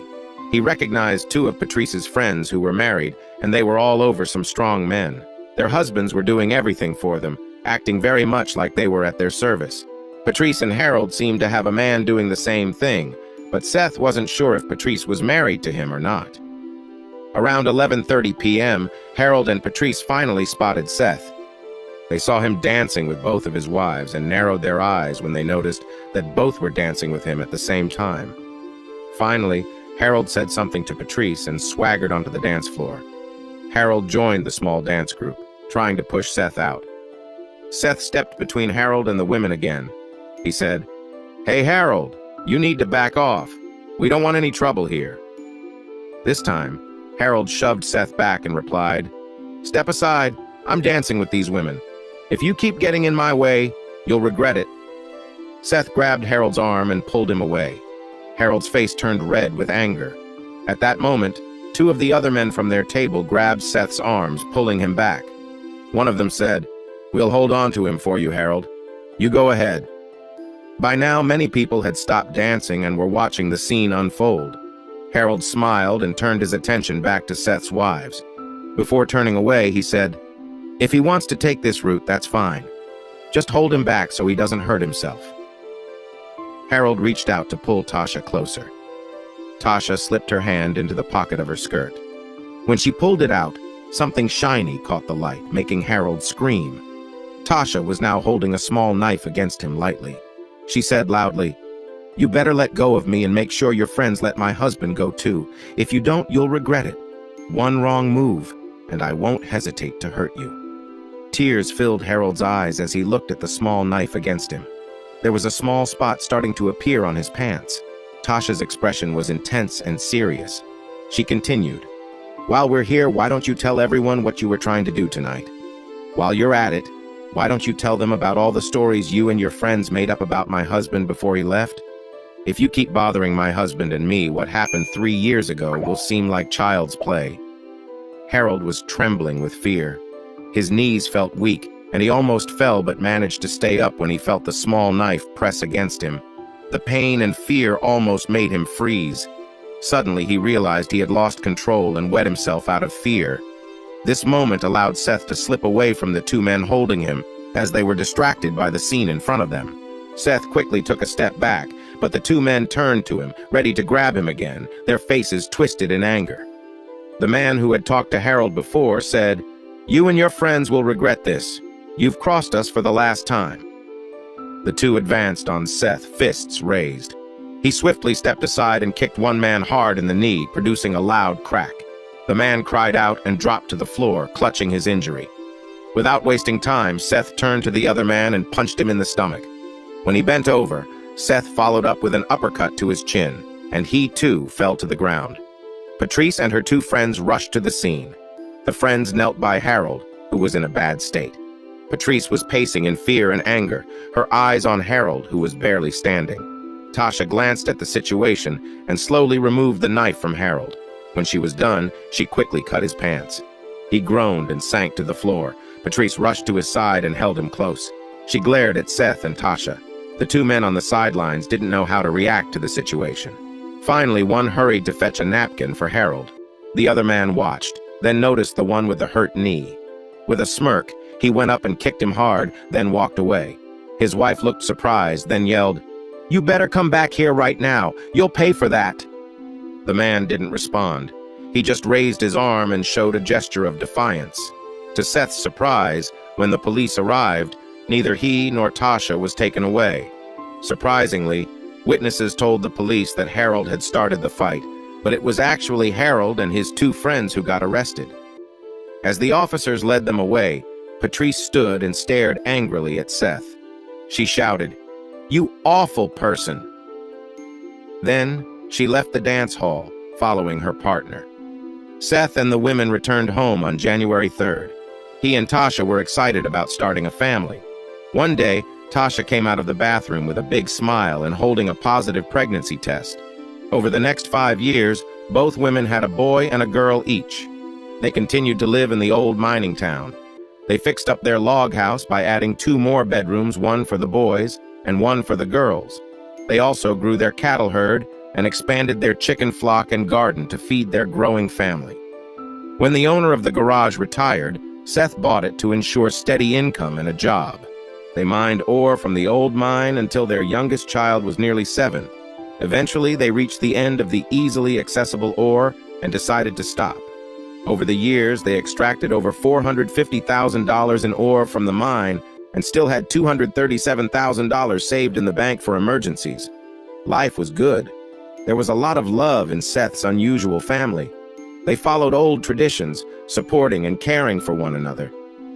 He recognized two of Patrice's friends who were married, and they were all over some strong men. Their husbands were doing everything for them, acting very much like they were at their service. Patrice and Harold seemed to have a man doing the same thing, but Seth wasn't sure if Patrice was married to him or not. Around 11:30 p.m., Harold and Patrice finally spotted Seth. They saw him dancing with both of his wives and narrowed their eyes when they noticed that both were dancing with him at the same time. Finally, Harold said something to Patrice and swaggered onto the dance floor. Harold joined the small dance group, trying to push Seth out. Seth stepped between Harold and the women again. He said, "Hey Harold, you need to back off. We don't want any trouble here." This time, Harold shoved Seth back and replied, "Step aside, I'm dancing with these women. If you keep getting in my way, you'll regret it." Seth grabbed Harold's arm and pulled him away. Harold's face turned red with anger. At that moment, two of the other men from their table grabbed Seth's arms, pulling him back. One of them said, "We'll hold on to him for you, Harold. You go ahead." By now, many people had stopped dancing and were watching the scene unfold. Harold smiled and turned his attention back to Seth's wives. Before turning away, he said, "If he wants to take this route, that's fine. Just hold him back so he doesn't hurt himself." Harold reached out to pull Tasha closer. Tasha slipped her hand into the pocket of her skirt. When she pulled it out, something shiny caught the light, making Harold scream. Tasha was now holding a small knife against him lightly. She said loudly, "You better let go of me and make sure your friends let my husband go too. If you don't, you'll regret it. One wrong move, and I won't hesitate to hurt you." Tears filled Harold's eyes as he looked at the small knife against him. There was a small spot starting to appear on his pants. Tasha's expression was intense and serious. She continued, "While we're here, why don't you tell everyone what you were trying to do tonight? While you're at it, why don't you tell them about all the stories you and your friends made up about my husband before he left? If you keep bothering my husband and me, what happened 3 years ago will seem like child's play." Harold was trembling with fear. His knees felt weak, and he almost fell but managed to stay up when he felt the small knife press against him. The pain and fear almost made him freeze. Suddenly, he realized he had lost control and wet himself out of fear. This moment allowed Seth to slip away from the two men holding him, as they were distracted by the scene in front of them. Seth quickly took a step back, but the two men turned to him, ready to grab him again, their faces twisted in anger. The man who had talked to Harold before said, "You and your friends will regret this. You've crossed us for the last time." The two advanced on Seth, fists raised. He swiftly stepped aside and kicked one man hard in the knee, producing a loud crack. The man cried out and dropped to the floor, clutching his injury. Without wasting time, Seth turned to the other man and punched him in the stomach. When he bent over, Seth followed up with an uppercut to his chin, and he too fell to the ground. Patrice and her two friends rushed to the scene. The friends knelt by Harold, who was in a bad state. Patrice was pacing in fear and anger, her eyes on Harold, who was barely standing. Tasha glanced at the situation and slowly removed the knife from Harold. When she was done, she quickly cut his pants. He groaned and sank to the floor. Patrice rushed to his side and held him close. She glared at Seth and Tasha. The two men on the sidelines didn't know how to react to the situation. Finally, one hurried to fetch a napkin for Harold. The other man watched, then noticed the one with the hurt knee. With a smirk, he went up and kicked him hard, then walked away. His wife looked surprised, then yelled, "You better come back here right now. You'll pay for that." The man didn't respond. He just raised his arm and showed a gesture of defiance. To Seth's surprise, when the police arrived, neither he nor Tasha was taken away. Surprisingly, witnesses told the police that Harold had started the fight, but it was actually Harold and his two friends who got arrested. As the officers led them away, Patrice stood and stared angrily at Seth. She shouted, "You awful person!" Then, she left the dance hall, following her partner. Seth and the women returned home on January 3rd. He and Tasha were excited about starting a family. One day, Tasha came out of the bathroom with a big smile and holding a positive pregnancy test. Over the next 5 years, both women had a boy and a girl each. They continued to live in the old mining town. They fixed up their log house by adding 2 more bedrooms, one for the boys and one for the girls. They also grew their cattle herd and expanded their chicken flock and garden to feed their growing family. When the owner of the garage retired, Seth bought it to ensure steady income and a job. They mined ore from the old mine until their youngest child was nearly 7. Eventually, they reached the end of the easily accessible ore and decided to stop. Over the years, they extracted over $450,000 in ore from the mine and still had $237,000 saved in the bank for emergencies. Life was good. There was a lot of love in Seth's unusual family. They followed old traditions, supporting and caring for one another.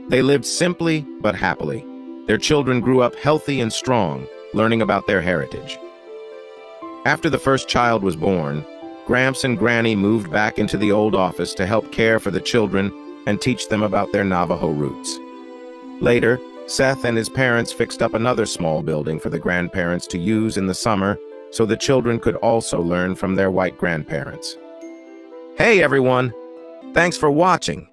They lived simply but happily. Their children grew up healthy and strong, learning about their heritage. After the first child was born, Gramps and Granny moved back into the old office to help care for the children and teach them about their Navajo roots. Later, Seth and his parents fixed up another small building for the grandparents to use in the summer so the children could also learn from their white grandparents. Hey everyone! Thanks for watching.